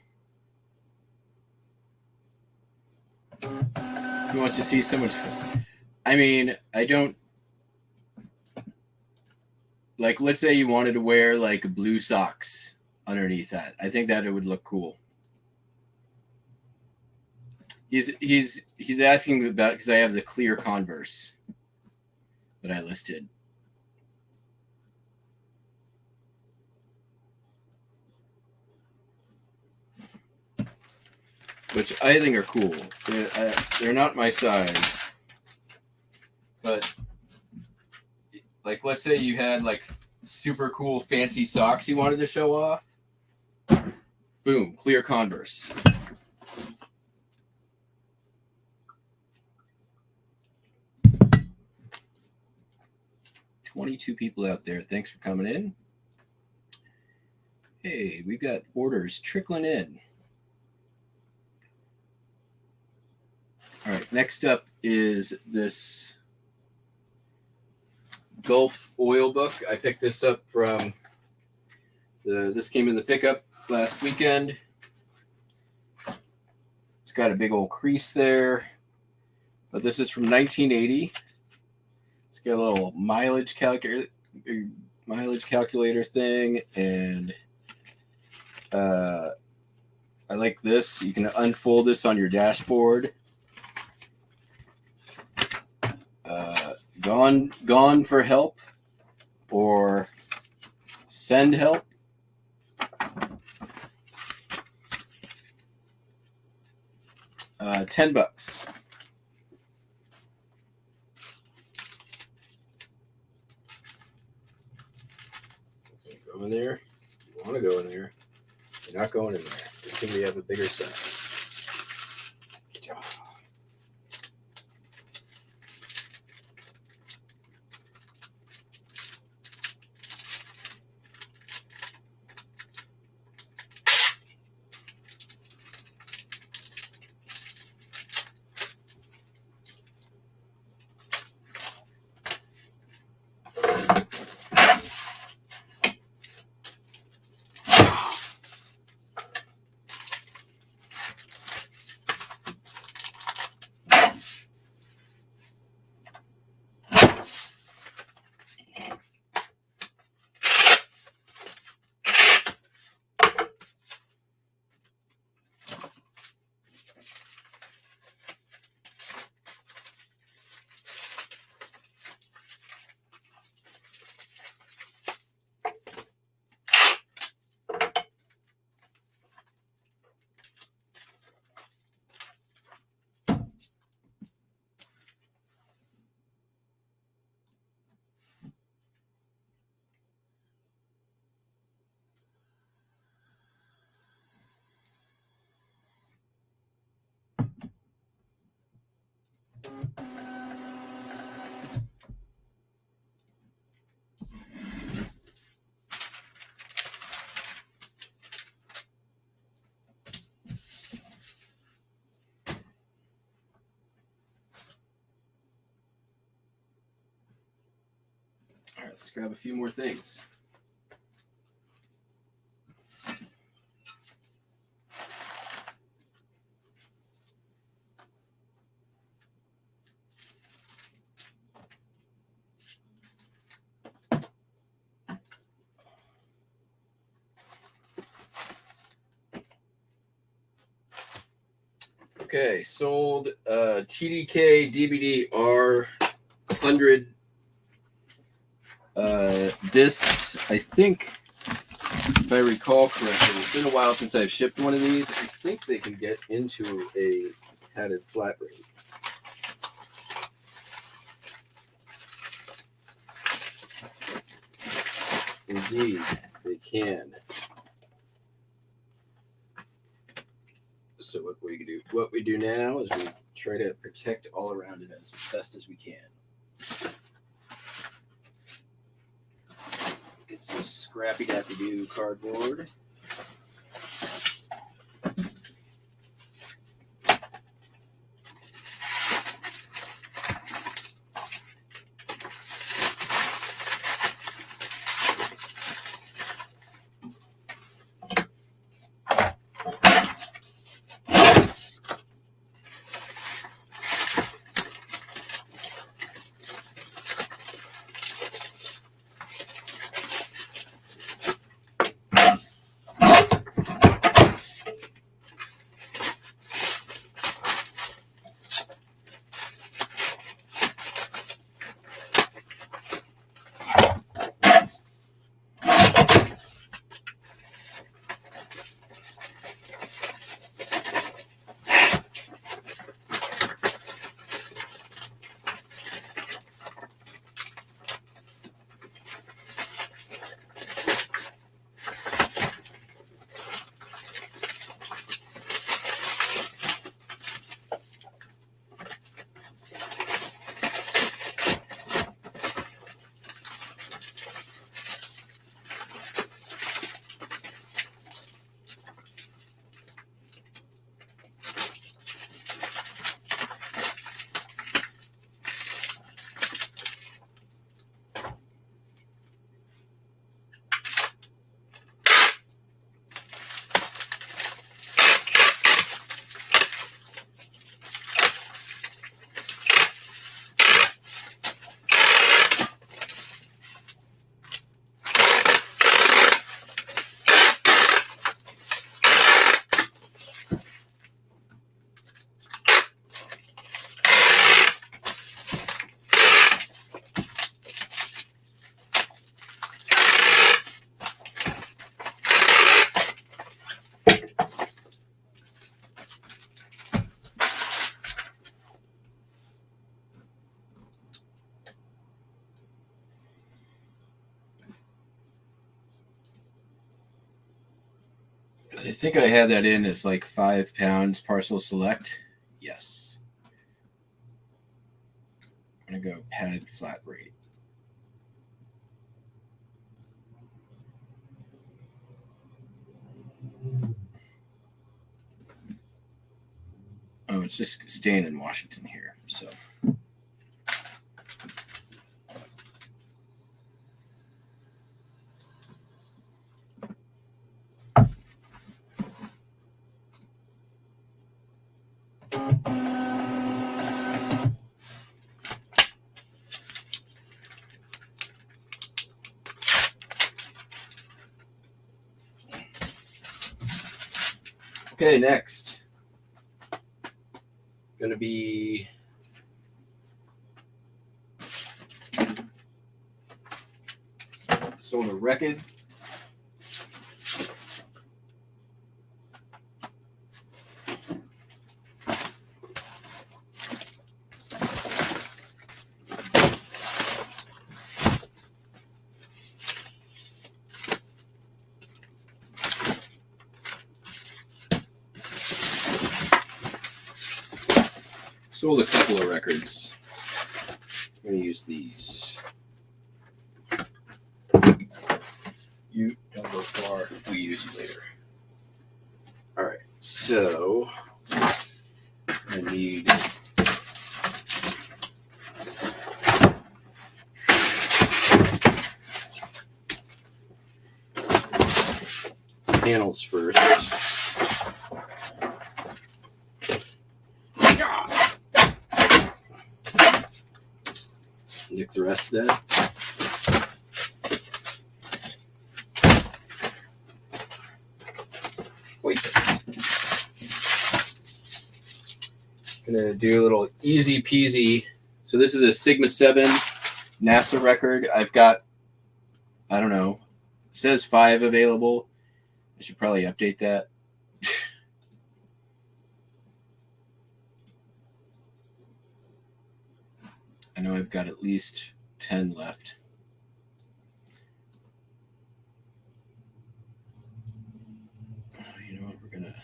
Who wants to see someone's? I mean, I don't like. Let's say you wanted to wear like blue socks underneath that. I think that it would look cool. He's asking about because I have the clear Converse that I listed. Which I think are cool. They're not my size, but like, let's say you had like super cool fancy socks you wanted to show off. Boom, clear Converse. $22 people out there. Thanks for coming in. Hey, we've got orders trickling in. All right, next up is this Gulf oil book. I picked this up from this came in the pickup last weekend. It's got a big old crease there, but this is from 1980. It's got a little mileage calculator thing, and I like this. You can unfold this on your dashboard. Gone for help or send help. $10. Okay, go in there. You want to go in there. You're not going in there. Until we have a bigger size. All right, let's grab a few more things. Okay, sold TDK DVD R 100 discs. I think, if I recall correctly, it's been a while since I've shipped one of these. I think they can get into a padded flat rate. Indeed, they can. So what we do now is we try to protect all around it as best as we can. Let's get some scrappy dappy-doo cardboard. I think I had that in as like 5 pounds parcel select. Yes. I'm going to go padded flat rate. Oh, it's just staying in Washington here, so. Okay, next. Going to be sold a record. Sold a couple of records. I'm going to use these. You don't go far. We use you later. All right. So I need panels first. Nick the rest of that. Wait. Gonna do a little easy peasy. So this is a Sigma 7 NASA record. I've got, I don't know, it says 5 available. I should probably update that. I know I've got at least 10 left. You know what? We're gonna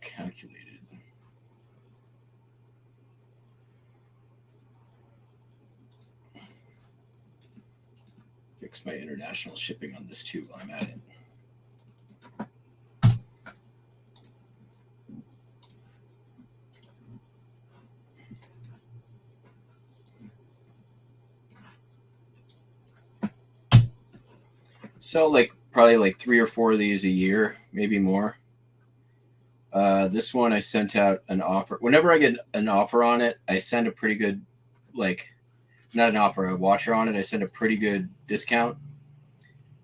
calculate it. Fix my international shipping on this too while I'm at it. Sell probably like 3 or 4 of these a year, maybe more. This one I sent out an offer. Whenever I get an offer on it, I send a pretty good, not an offer, a watcher on it. I send a pretty good discount,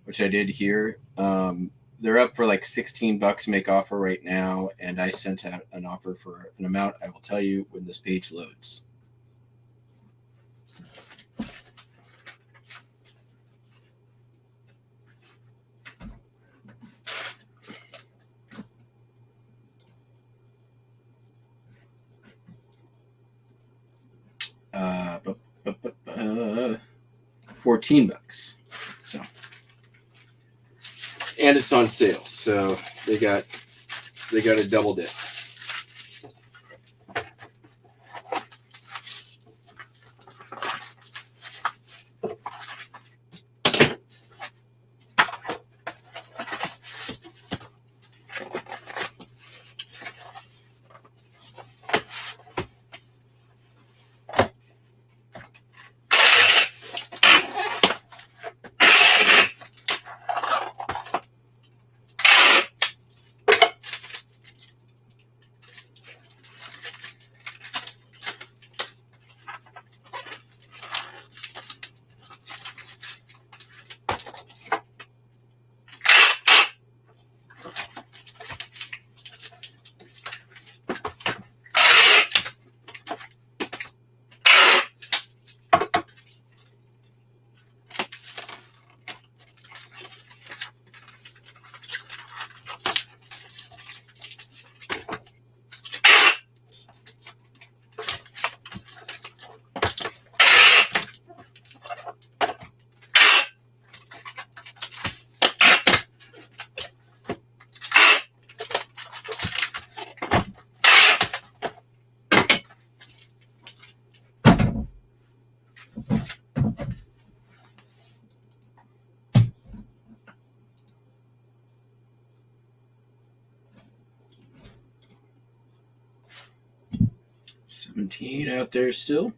which I did here. They're up for like $16 make offer right now, and I sent out an offer for an amount I will tell you when this page loads. $14. So, and it's on sale, so they got a double dip. $17 out there still.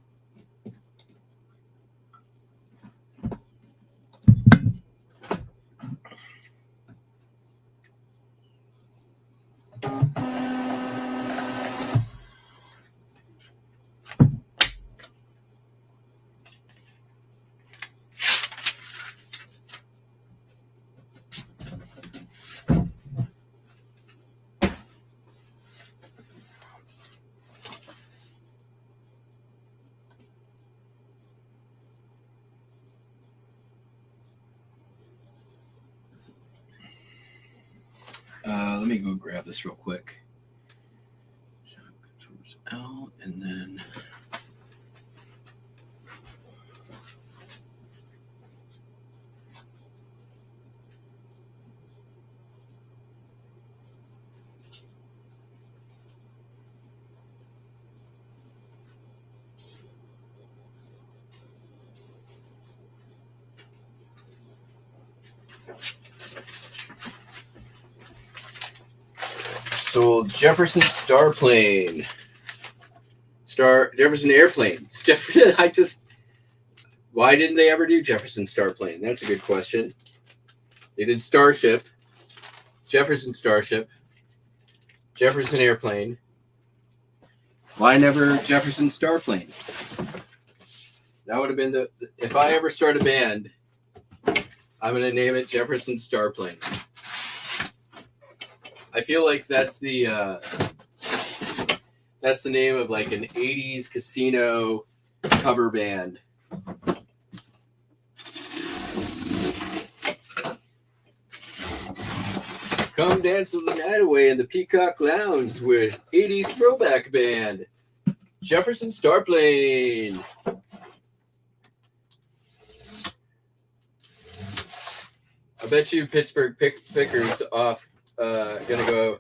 Let me go grab this real quick. Out and then sold Jefferson Starplane. Jefferson Airplane. Why didn't they ever do Jefferson Starplane? That's a good question. They did Starship, Jefferson Starship, Jefferson Airplane. Why never Jefferson Starplane? That would have been if I ever start a band, I'm going to name it Jefferson Starplane. I feel like that's the name of like an 80s casino cover band. Come dance the night away in the Peacock Lounge with 80s throwback band, Jefferson Starplane. I bet you Pittsburgh Pickers off gonna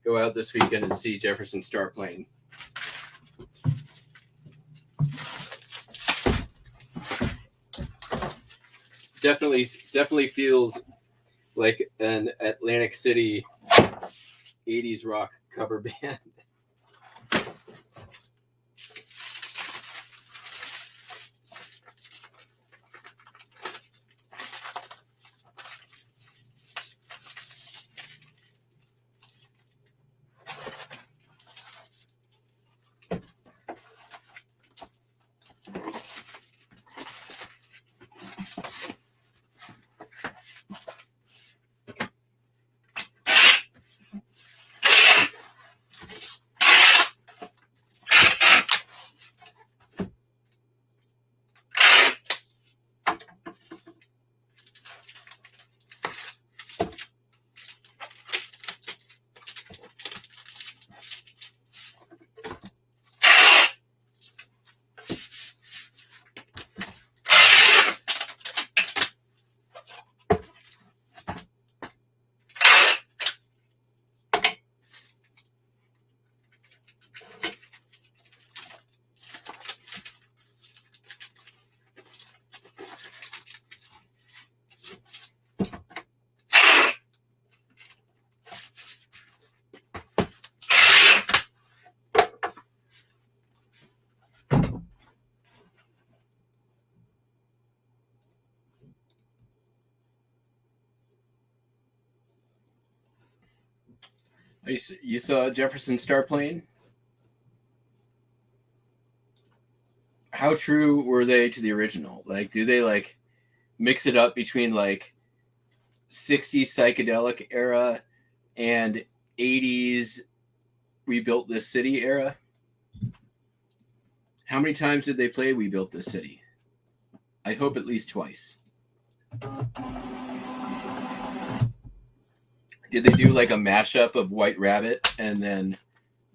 go out this weekend and see Jefferson Starplane. Definitely feels like an Atlantic City 80s rock cover band. You saw Jefferson Starplane? How true were they to the original? Like, do they like mix it up between like 60s psychedelic era and 80s We Built This City era? How many times did they play We Built This City? I hope at least twice. Did they do like a mashup of White Rabbit and then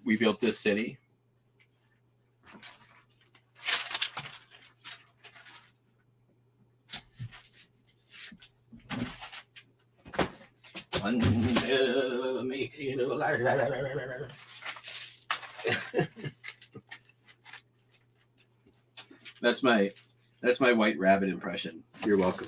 We Built This City? That's my White Rabbit impression. You're welcome.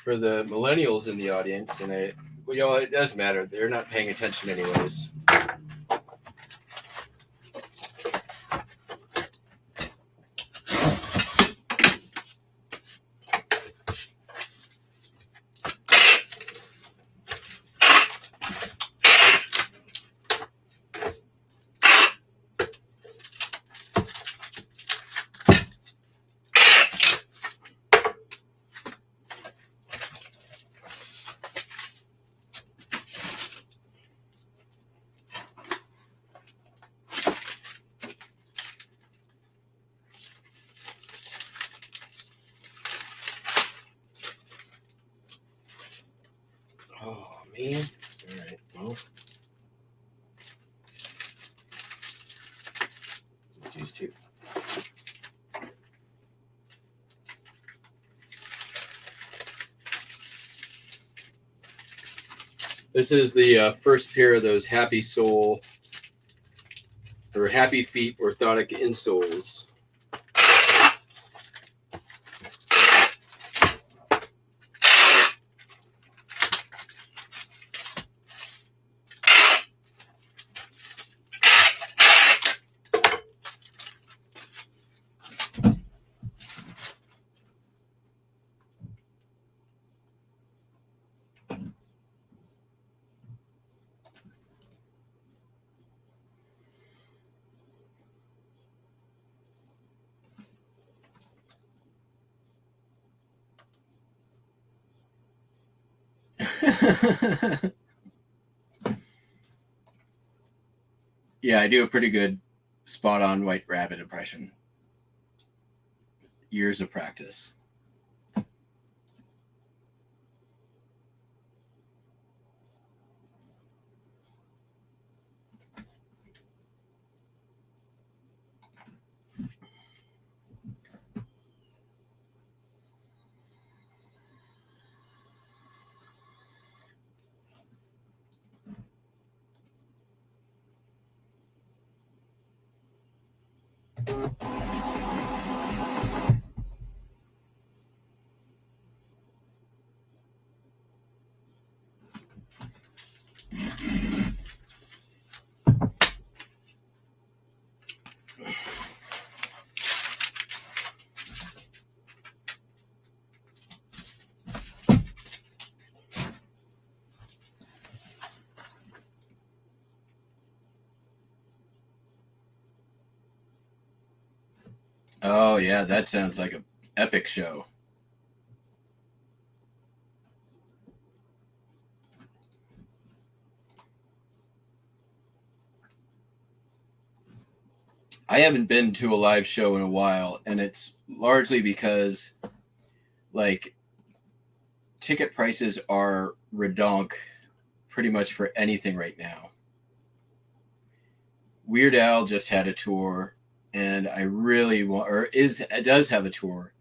For the millennials in the audience, and it doesn't matter. They're not paying attention anyways. Oh, man. All right. Well, let's use two. This is the first pair of those Happy Soul or Happy Feet orthotic insoles. Yeah, I do a pretty good spot on White Rabbit impression. Years of practice. Oh yeah, that sounds like an epic show. I haven't been to a live show in a while, and it's largely because like ticket prices are redonk pretty much for anything right now. Weird Al just had a tour, and I really want, or does have a tour.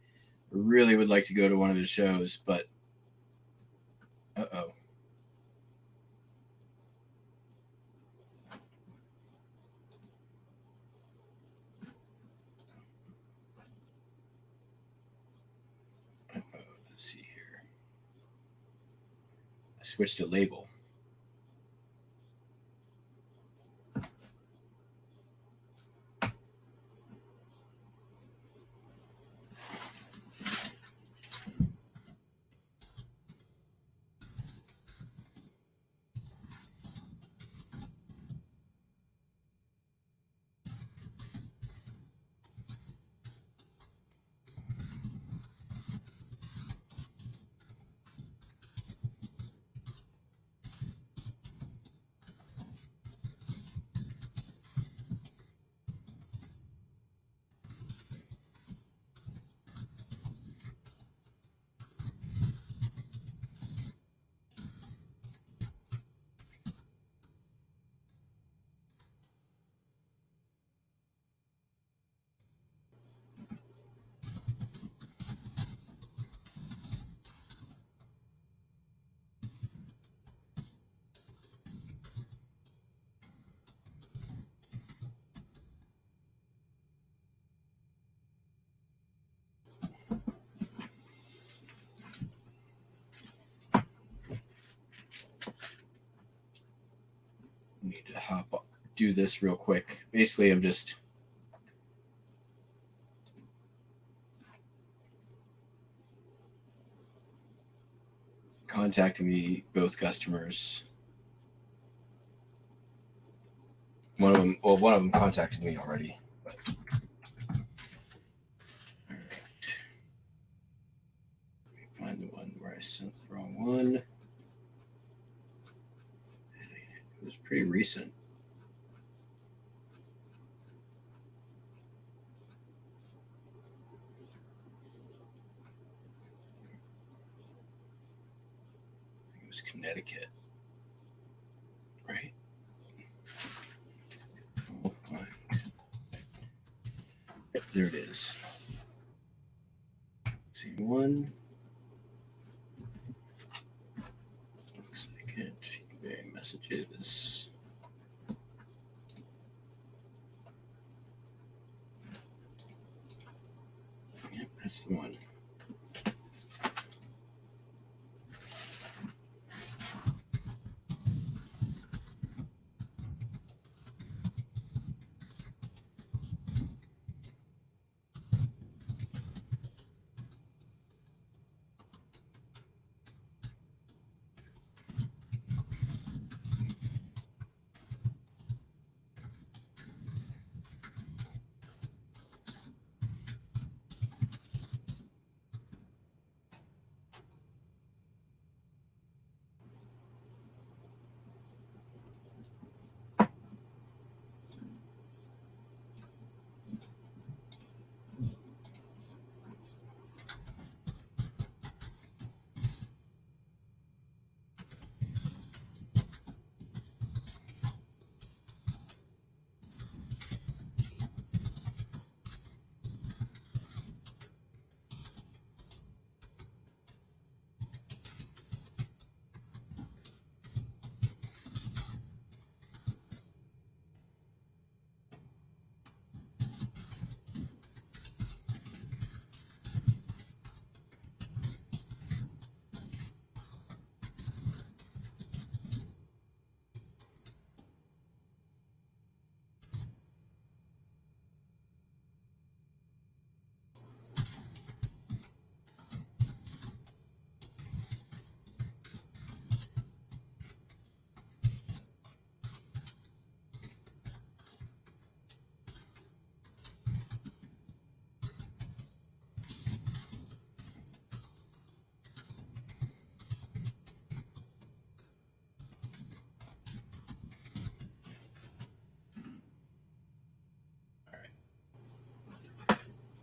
I really would like to go to one of his shows, but uh-oh. Let's see here. I switched to label. Need to do this real quick. Basically, I'm just contacting both customers. One of them contacted me already. But... All right. Let me find the one where I sent the wrong one. It was pretty recent. It was Connecticut, right? Yep, there it is. Let's see, one. Looks like it. EBay messages. That's the one.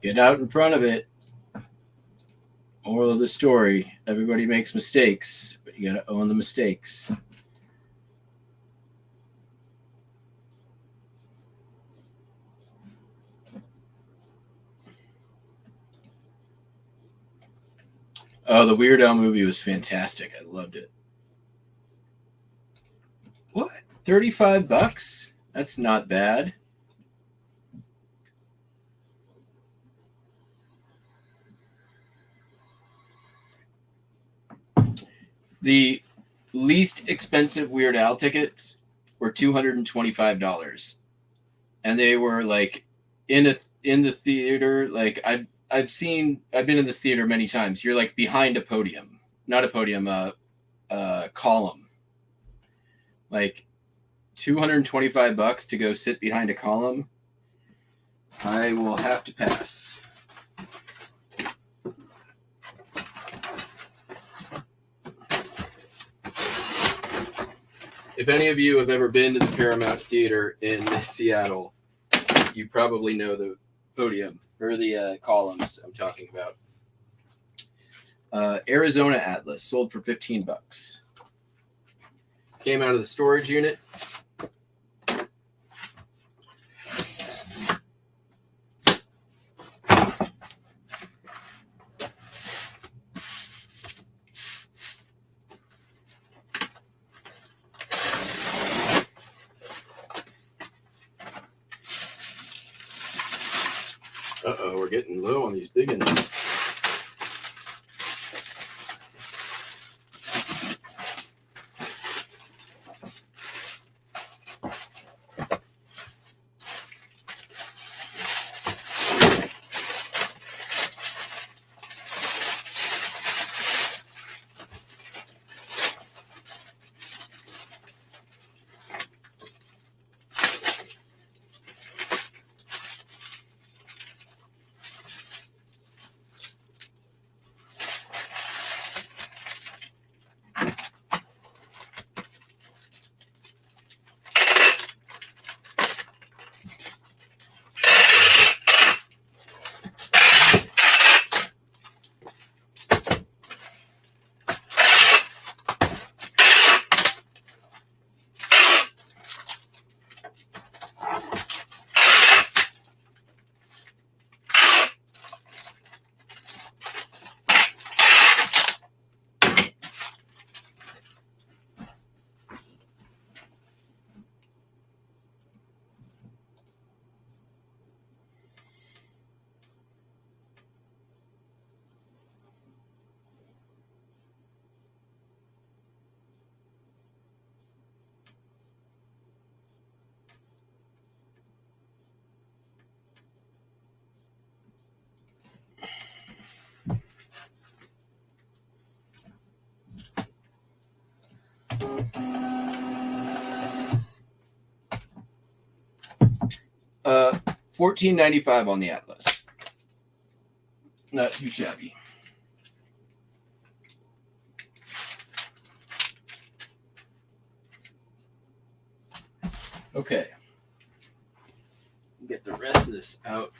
Get out in front of it. Moral of the story, everybody makes mistakes, but you got to own the mistakes. Oh, the Weird Al movie was fantastic. I loved it. What? $35? That's not bad. The least expensive Weird Al tickets were $225, and they were like in the theater. Like I've been in this theater many times. You're like behind a podium, not a podium, a column. Like $225 to go sit behind a column. I will have to pass. If any of you have ever been to the Paramount Theater in Seattle, you probably know the podium or the columns I'm talking about. Arizona Atlas sold for $15. Came out of the storage unit. Uh-oh, we're getting low on these big ones. $14.95 on the Atlas. Not too shabby. Okay. Get the rest of this out.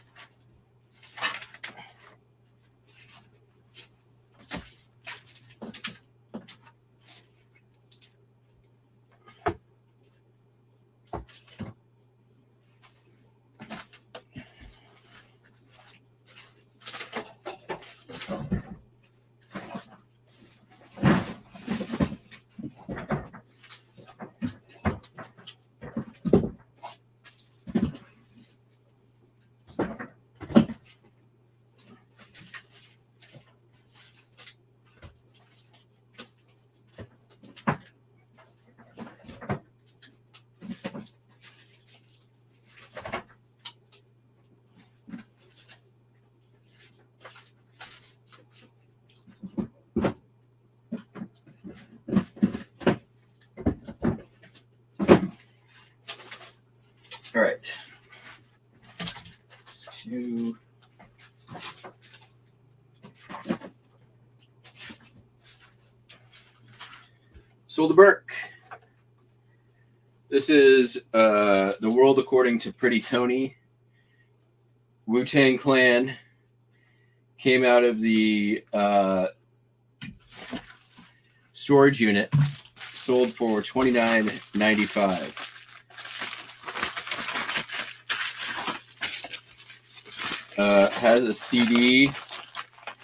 All right. Sold to Burke. This is The World According to Pretty Tony. Wu-Tang Clan came out of the storage unit, sold for $29.95. Has a CD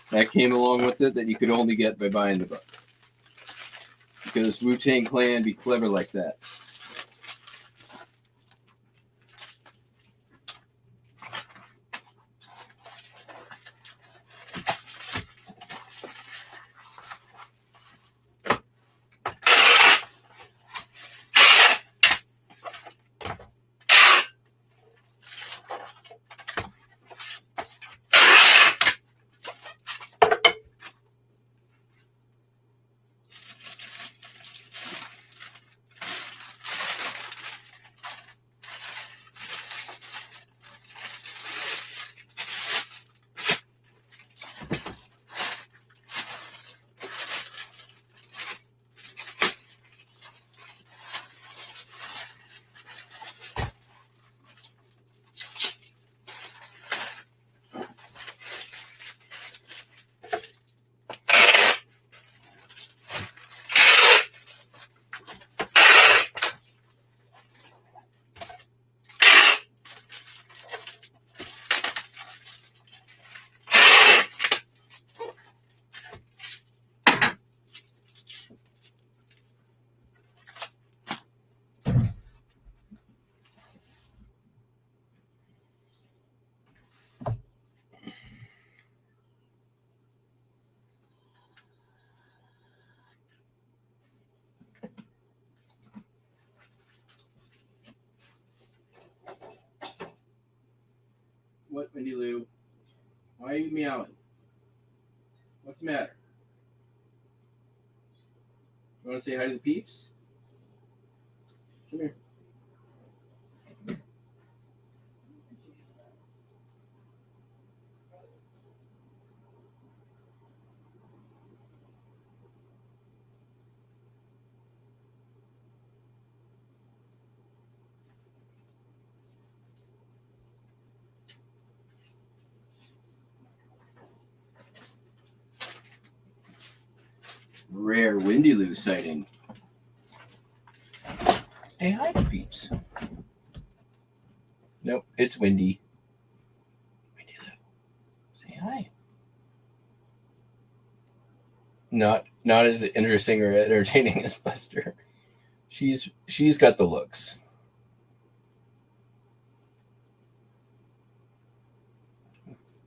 that came along with it that you could only get by buying the book. Because Wu-Tang Clan be clever like that. What, Wendy Lou? Why are you meowing? What's the matter? You want to say hi to the peeps? Come here. Rare Windy Lou sighting. Say hi to peeps. Nope, it's Windy. Windy Lou. Say hi. Not as interesting or entertaining as Buster. She's got the looks.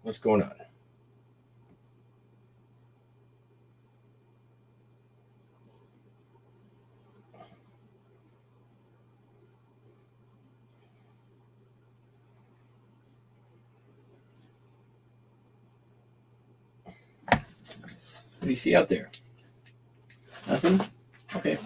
What's going on? What do you see out there? Nothing? Okay.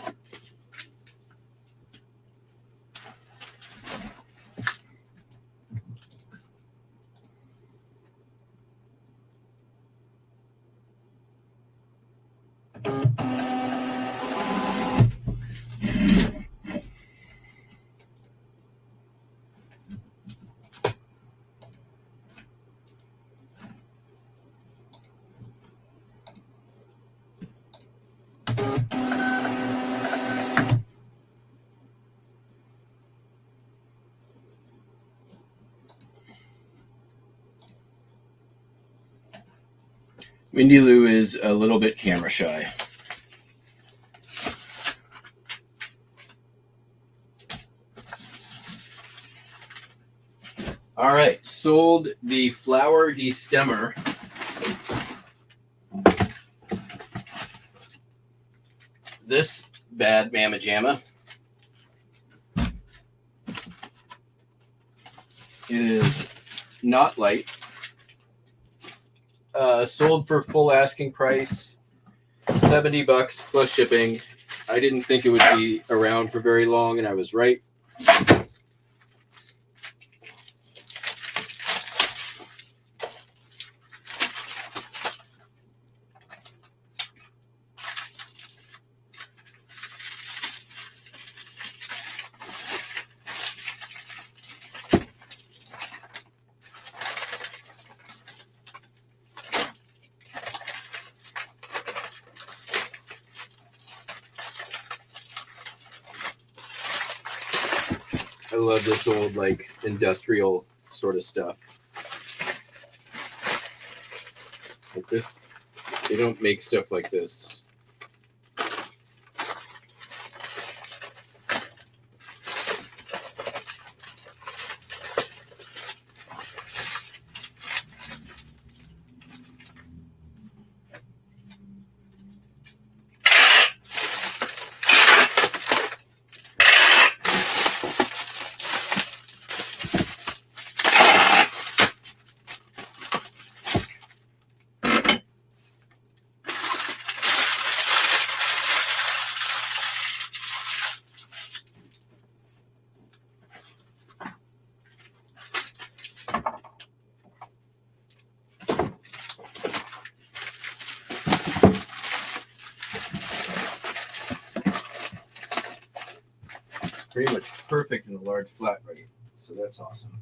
Windy Lou is a little bit camera shy. All right, sold the flower destemmer. This bad mamma jamma. It is not light. Sold for full asking price, $70 plus shipping. I didn't think it would be around for very long, and I was right. I love this old, like, industrial sort of stuff. Like this, they don't make stuff like this. Pretty much perfect in a large flat rate, so that's awesome.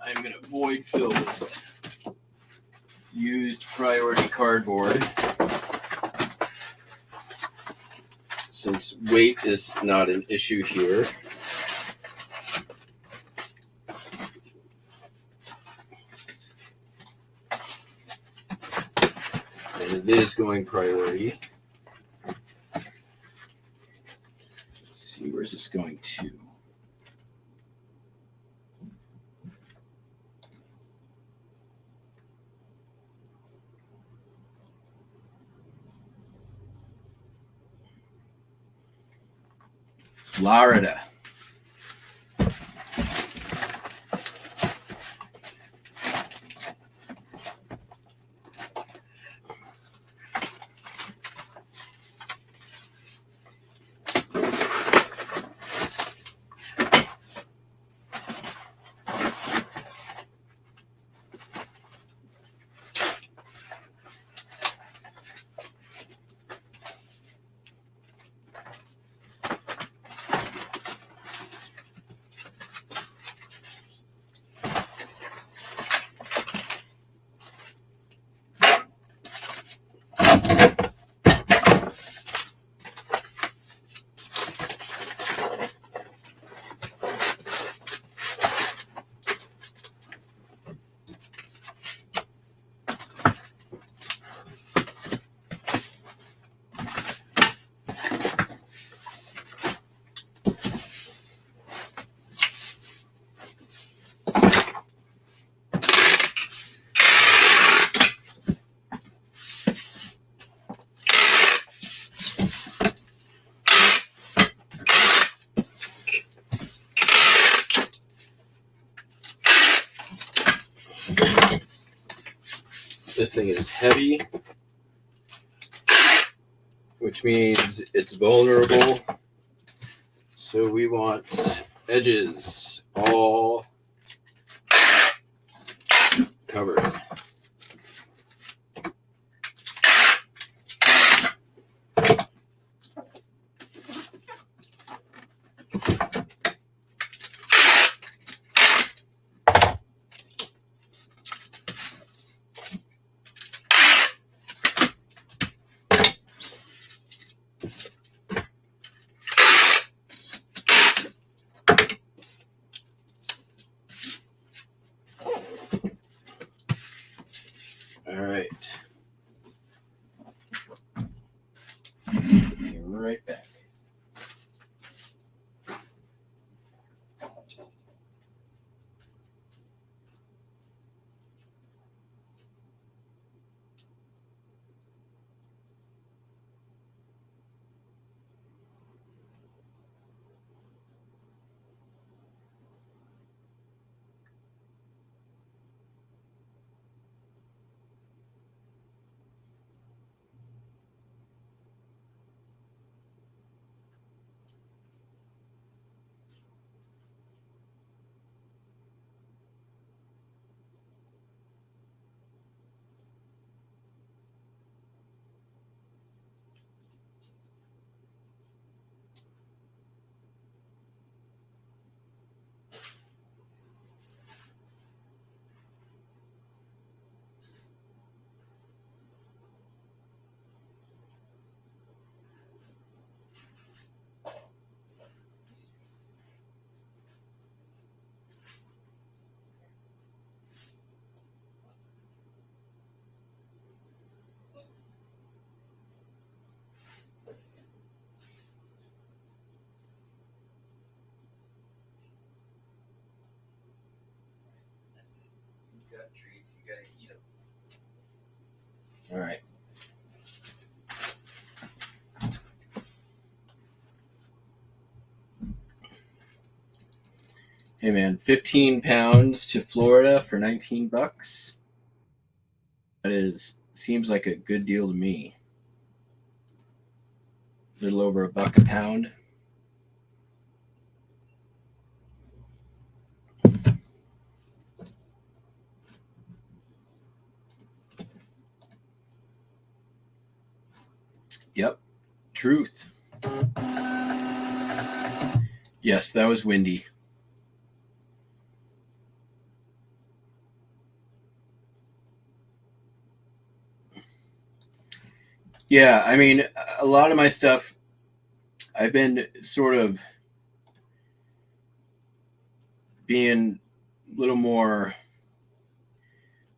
I'm going to void fill with used priority cardboard, since weight is not an issue here. And it is going priority. Where's this going to? Florida. This thing is heavy, which means it's vulnerable. So we want edges all covered. right back. You got treats, you gotta eat them. All right. Hey man, 15 pounds to Florida for $19. Seems like a good deal to me. A little over $1 a pound. Yep, truth. Yes, that was windy. Yeah, I mean, a lot of my stuff, I've been sort of being a little more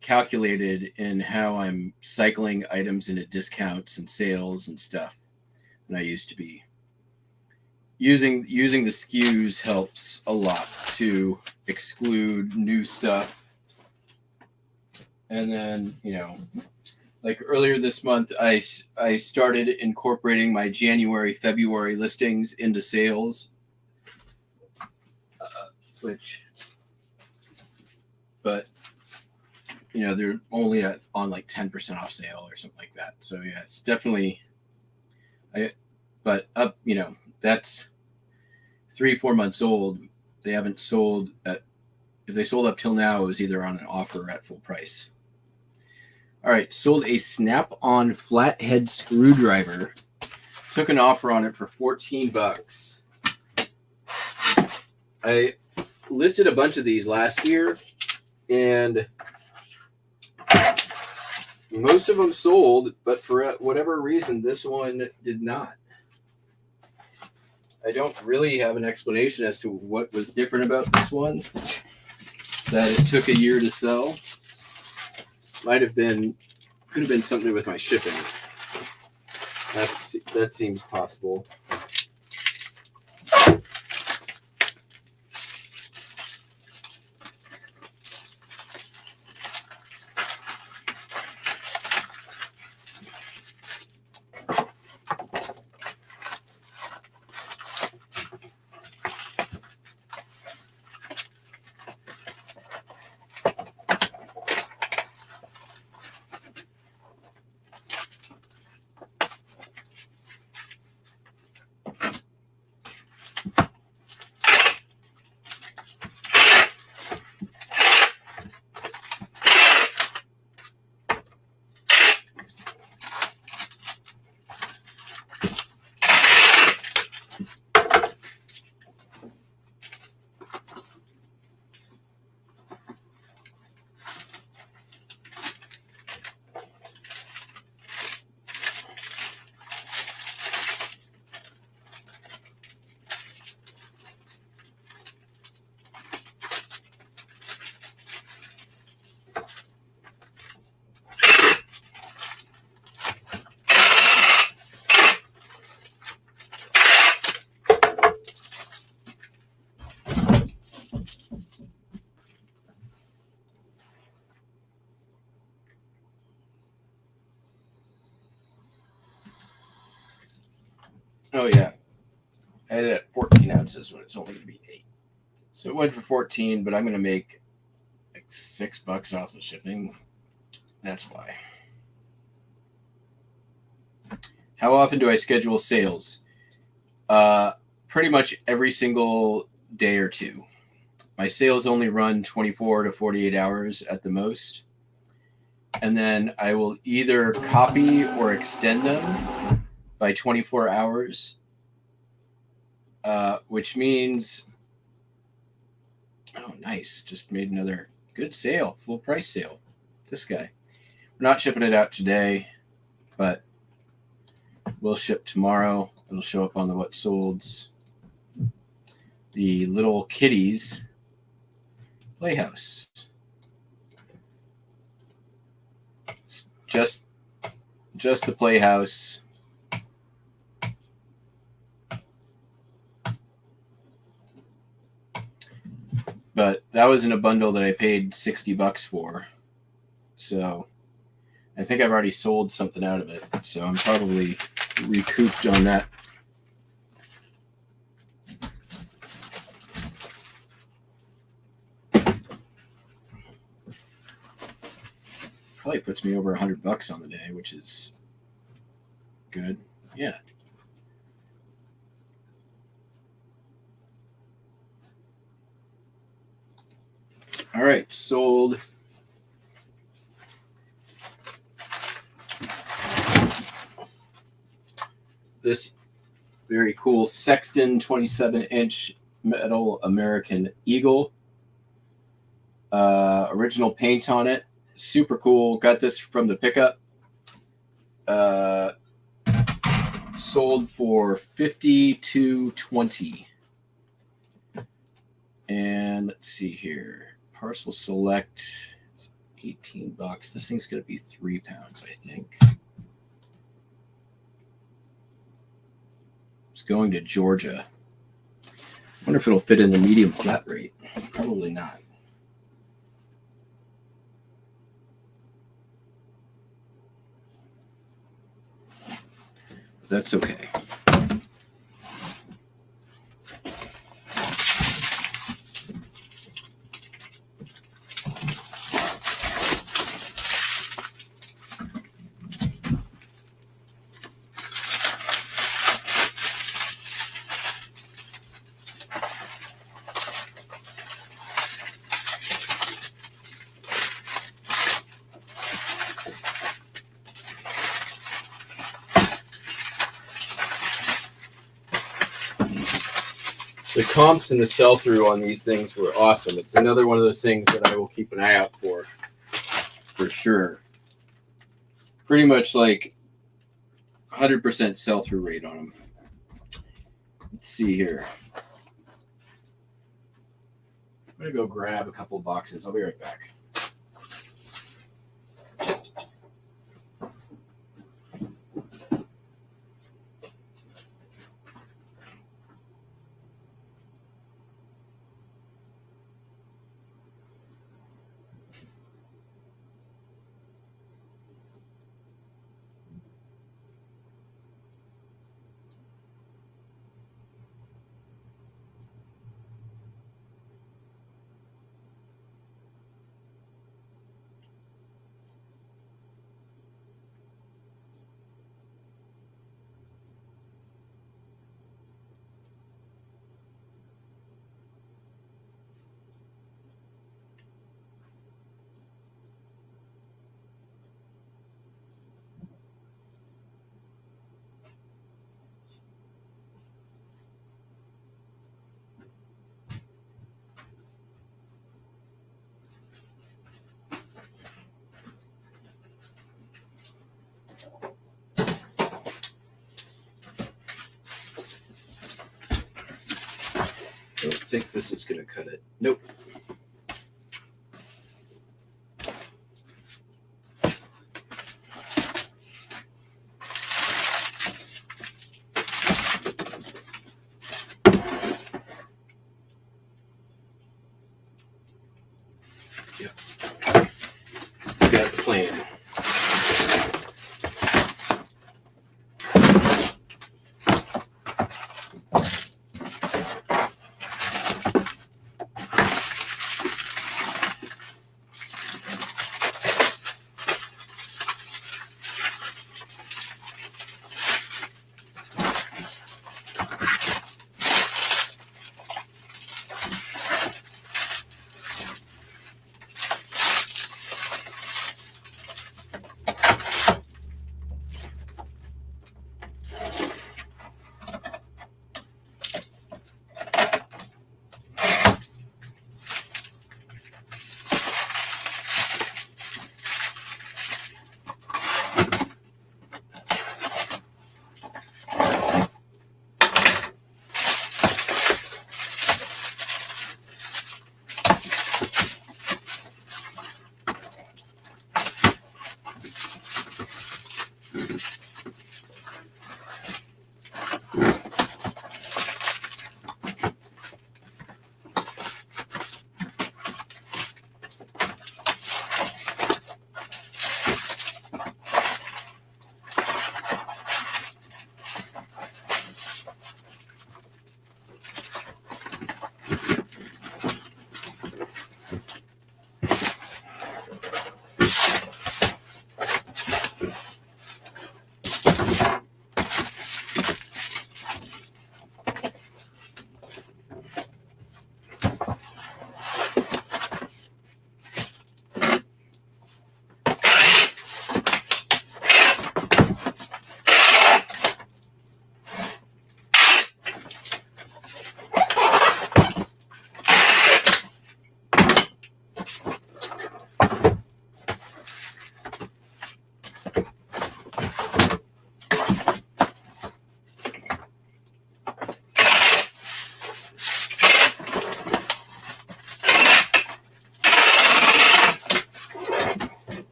calculated in how I'm cycling items into discounts and sales and stuff than I used to be. Using the SKUs helps a lot to exclude new stuff. And then, like earlier this month, I started incorporating my January, February listings into sales, but they're only on like 10% off sale or something like that. So yeah, it's definitely, that's 3-4 months old. They haven't sold if they sold up till now, it was either on an offer or at full price. All right, sold a Snap-on flathead screwdriver. Took an offer on it for $14. I listed a bunch of these last year, and most of them sold, but for whatever reason, this one did not. I don't really have an explanation as to what was different about this one, that it took a year to sell. Could have been something with my shipping. That seems possible. Oh yeah, I had it at 14 ounces when it's only going to be 8. So it went for 14, but I'm going to make like $6 off the shipping. That's why. How often do I schedule sales? Pretty much every single day or two. My sales only run 24 to 48 hours at the most. And then I will either copy or extend them by 24 hours, which means, oh, nice. Just made another good sale, full price sale. This guy. We're not shipping it out today, but we'll ship tomorrow. It'll show up on the What Solds. The Little Kitties Playhouse. Just the playhouse. But that was in a bundle that I paid $60 for. So I think I've already sold something out of it. So I'm probably recouped on that. Probably puts me over $100 on the day, which is good. Yeah. All right, sold. This very cool Sexton 27-inch metal American Eagle. Original paint on it. Super cool. Got this from the pickup. Sold for $52.20. And let's see here. Parcel select. It's $18. This thing's gonna be 3 pounds, I think. It's going to Georgia. I wonder if it'll fit in the medium flat rate. Probably not. That's okay. The comps and the sell-through on these things were awesome. It's another one of those things that I will keep an eye out for sure. Pretty much like 100% sell-through rate on them. Let's see here. I'm going to go grab a couple of boxes. I'll be right back. Don't think this is going to cut it. Nope. Yep. Got the plan.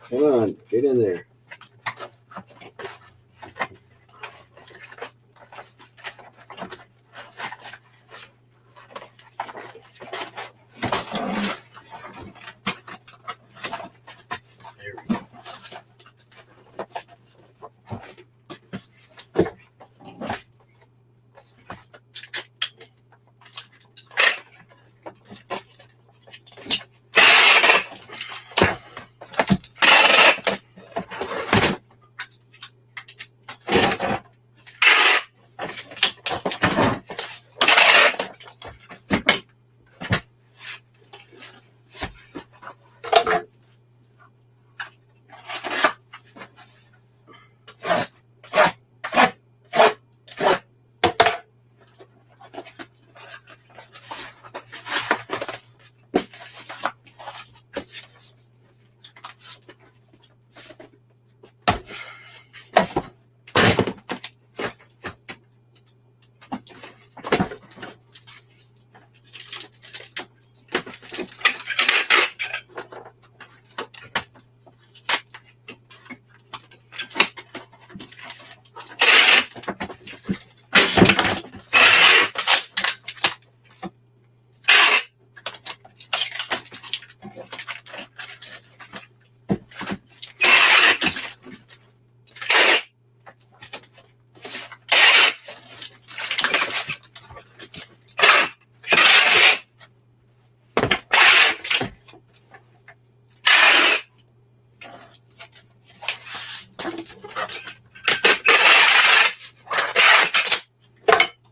Come on, get in there. There we go.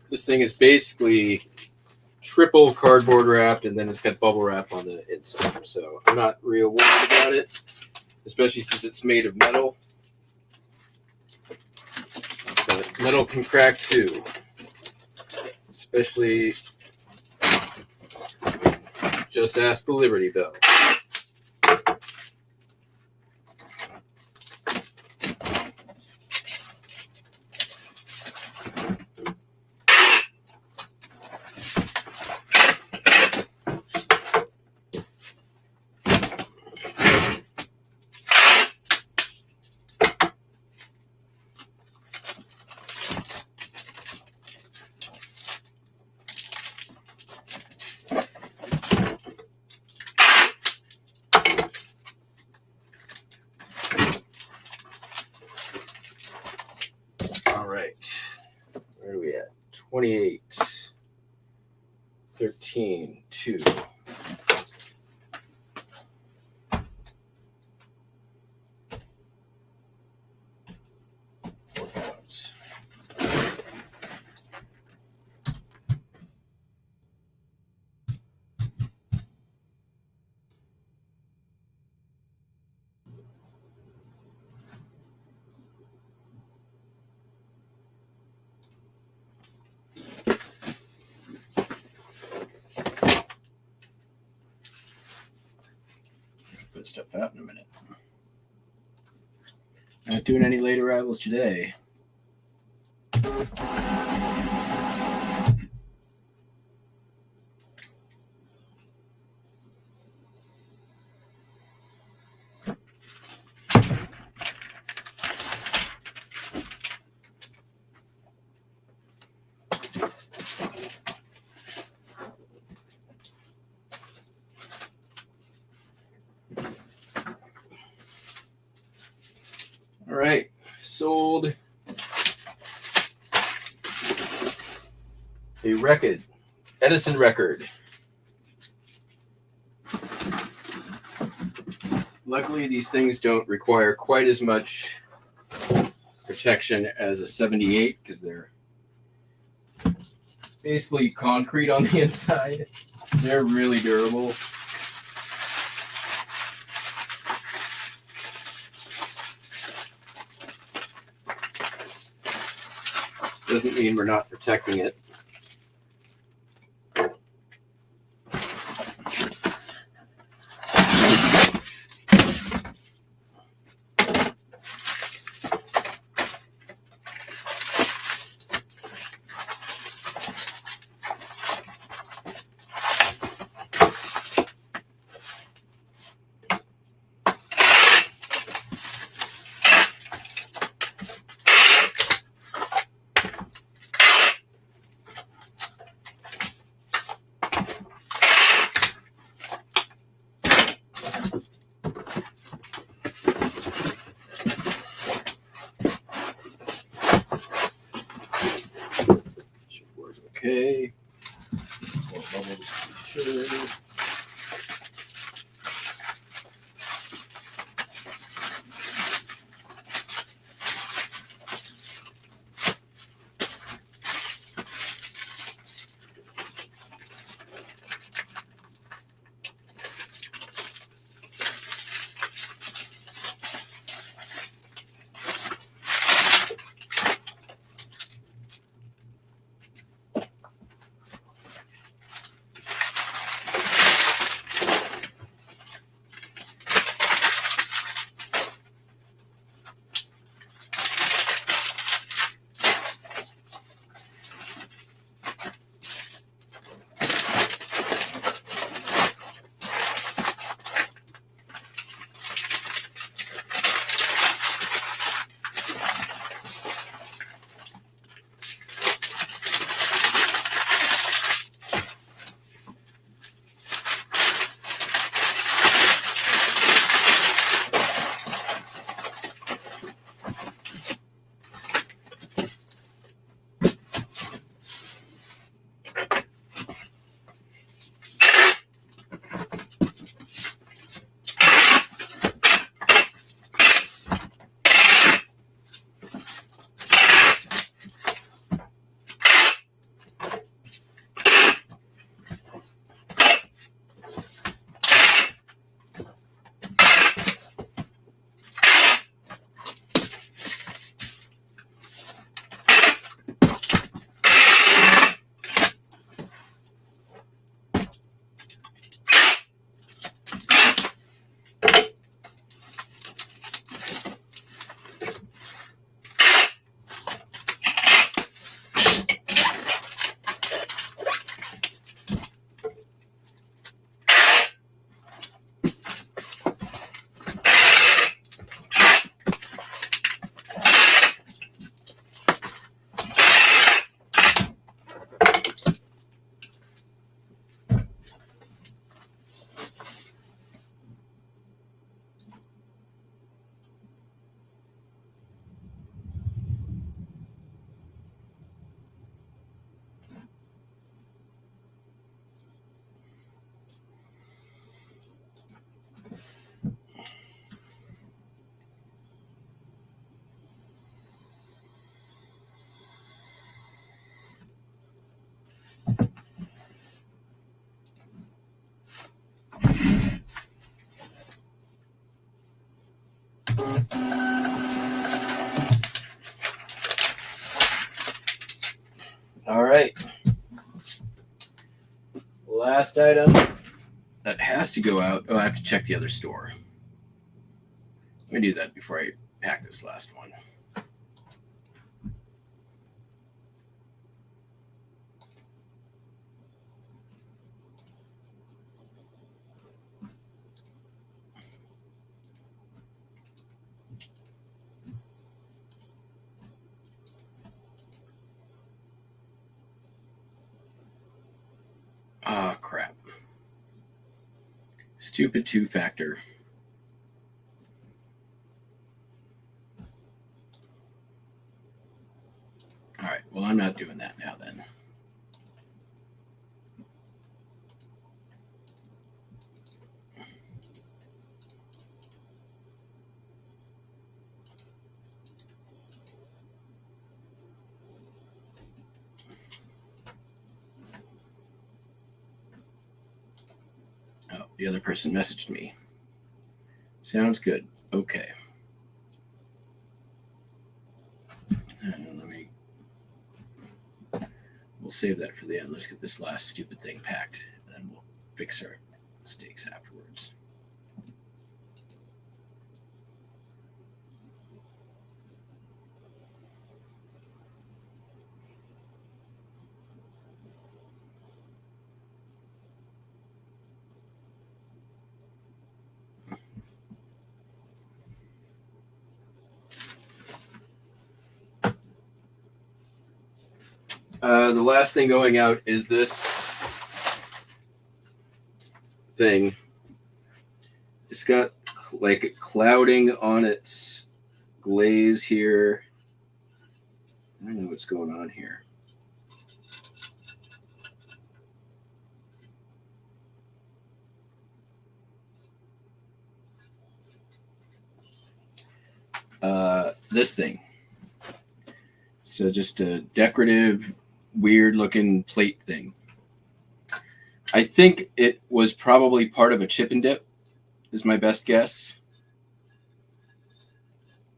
This thing is basically triple cardboard wrapped, and then it's got bubble wrap on the inside. So I'm not real worried about it, especially since it's made of metal. But metal can crack too, especially just ask the Liberty Bell. All right, where are we at? 28, 13, 2. Workouts. Put stuff out in a minute. Not doing any late arrivals today. All right, sold a record, Edison record. Luckily, these things don't require quite as much protection as a 78 because they're basically concrete on the inside. They're really durable. Doesn't mean we're not protecting it. Okay. All right. Last item that has to go out. Oh, I have to check the other store. Let me do that before I pack this last one. Ah, crap. Stupid two-factor. All right, well, I'm not doing that now then. The other person messaged me. Sounds good. Okay. We'll save that for the end. Let's get this last stupid thing packed, and then we'll fix our mistakes afterwards. The last thing going out is this thing. It's got like clouding on its glaze here. I don't know what's going on here. This thing. So just a decorative, weird looking plate thing. I think it was probably part of a chip and dip, is my best guess.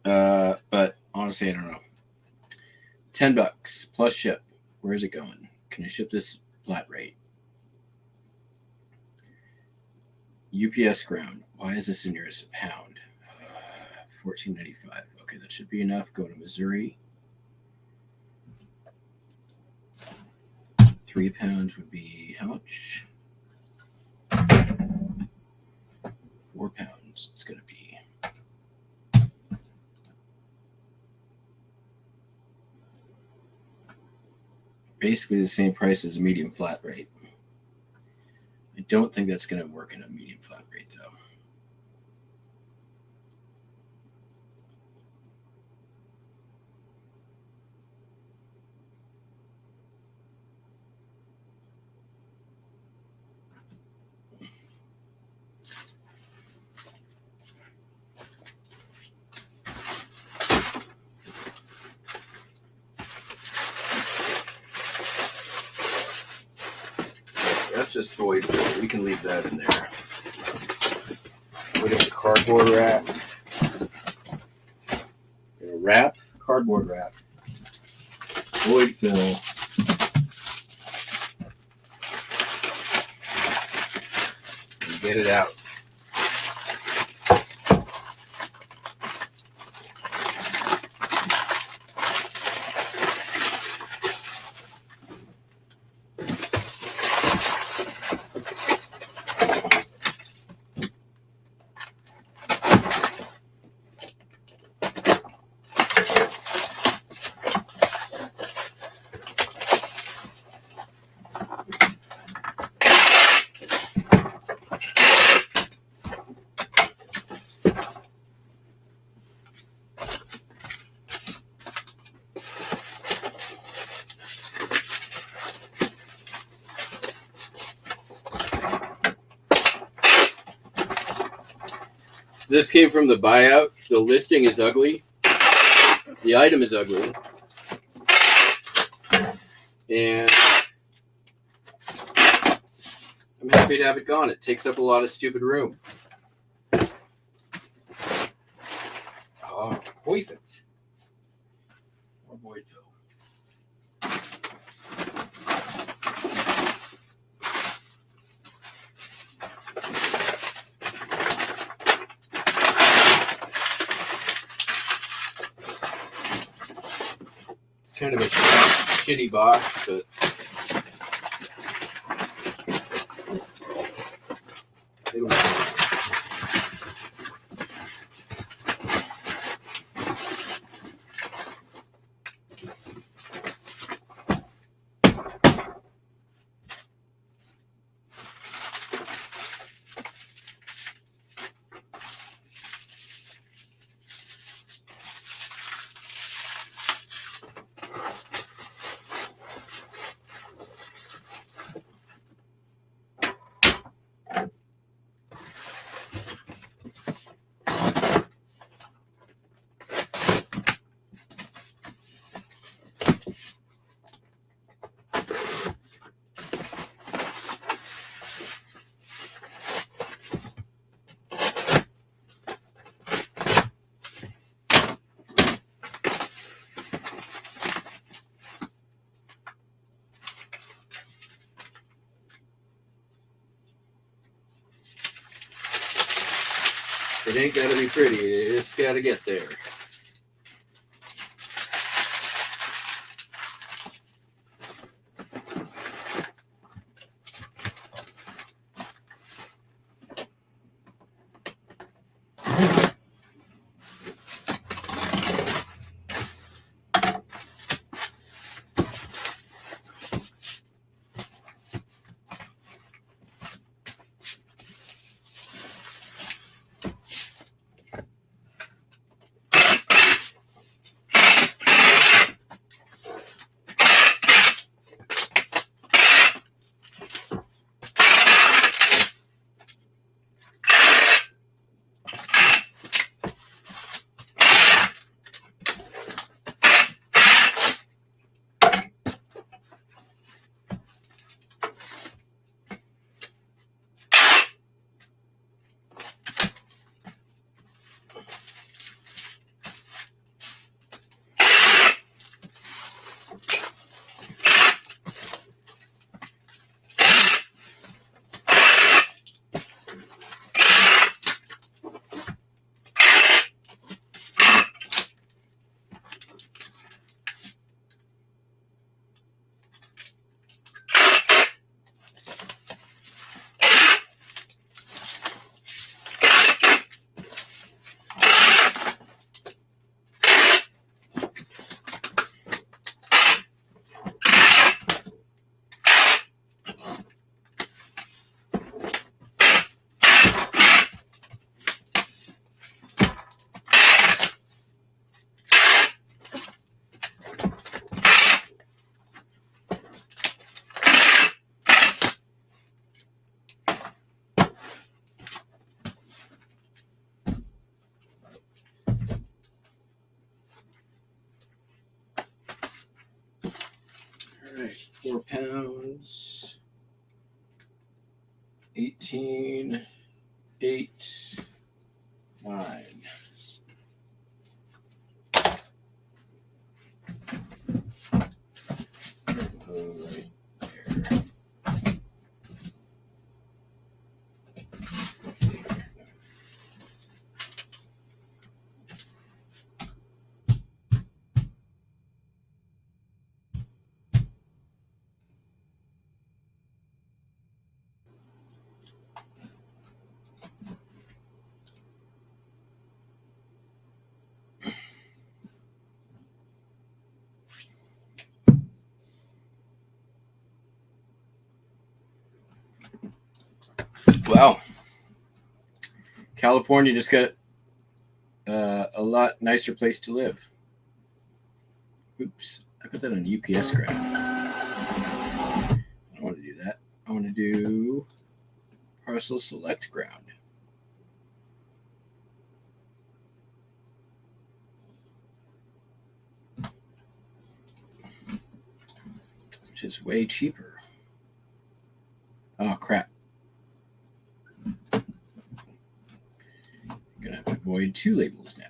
But honestly, I don't know. $10 plus ship. Where is it going? Can I ship this flat rate? UPS ground. Why is this in here as a pound? $14.95. Okay, that should be enough. Go to Missouri. 3 pounds would be how much? 4 pounds. It's going to be. Basically the same price as a medium flat rate. I don't think that's going to work in a medium flat rate, though. That's just void. We can leave that in there. We got the cardboard wrap. Wrap, cardboard wrap, void fill. And get it out. This came from the buyout. The listing is ugly. The item is ugly. And I'm happy to have it gone. It takes up a lot of stupid room. Oh, perfect. More void fill. Kind of a shitty box, but it'll work. It ain't got to be pretty. It just got to get there. All right, 4 pounds, 18, 8, 9. Right there. Wow. California just got a lot nicer place to live. Oops. I put that on UPS ground. I don't want to do that. I want to do parcel select ground. Which is way cheaper. Oh, crap. I'm going to have to avoid 2 labels now.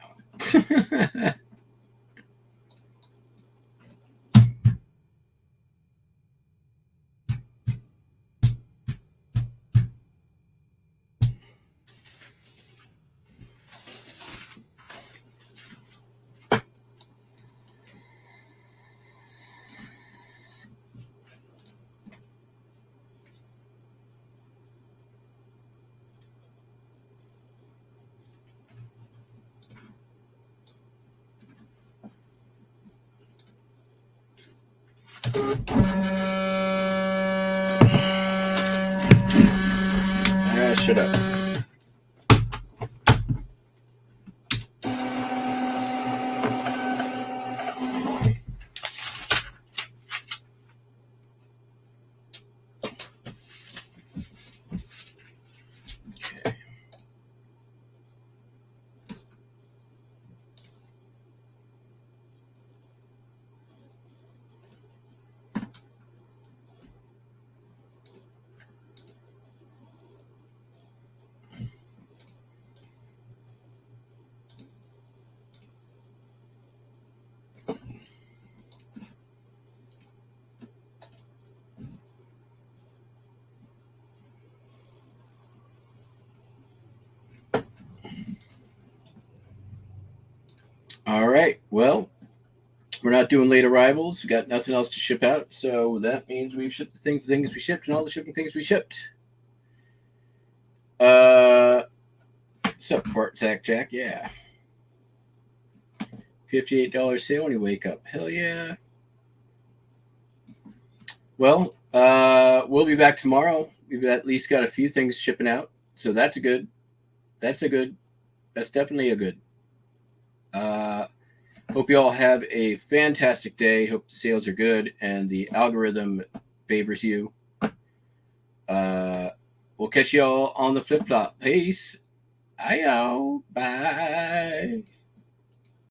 Shut up. Okay. All right. Well, we're not doing late arrivals. We got nothing else to ship out, so that means we've shipped the things we shipped, and all the shipping things we shipped. Sup, Fart Sack Jack? Yeah. $58 sale when you wake up. Hell yeah. Well, we'll be back tomorrow. We've at least got a few things shipping out, so that's a good. That's definitely a good. Hope you all have a fantastic day. Hope the sales are good and the algorithm favors you. We'll catch you all on the flip flop. Peace. Ayo. Bye.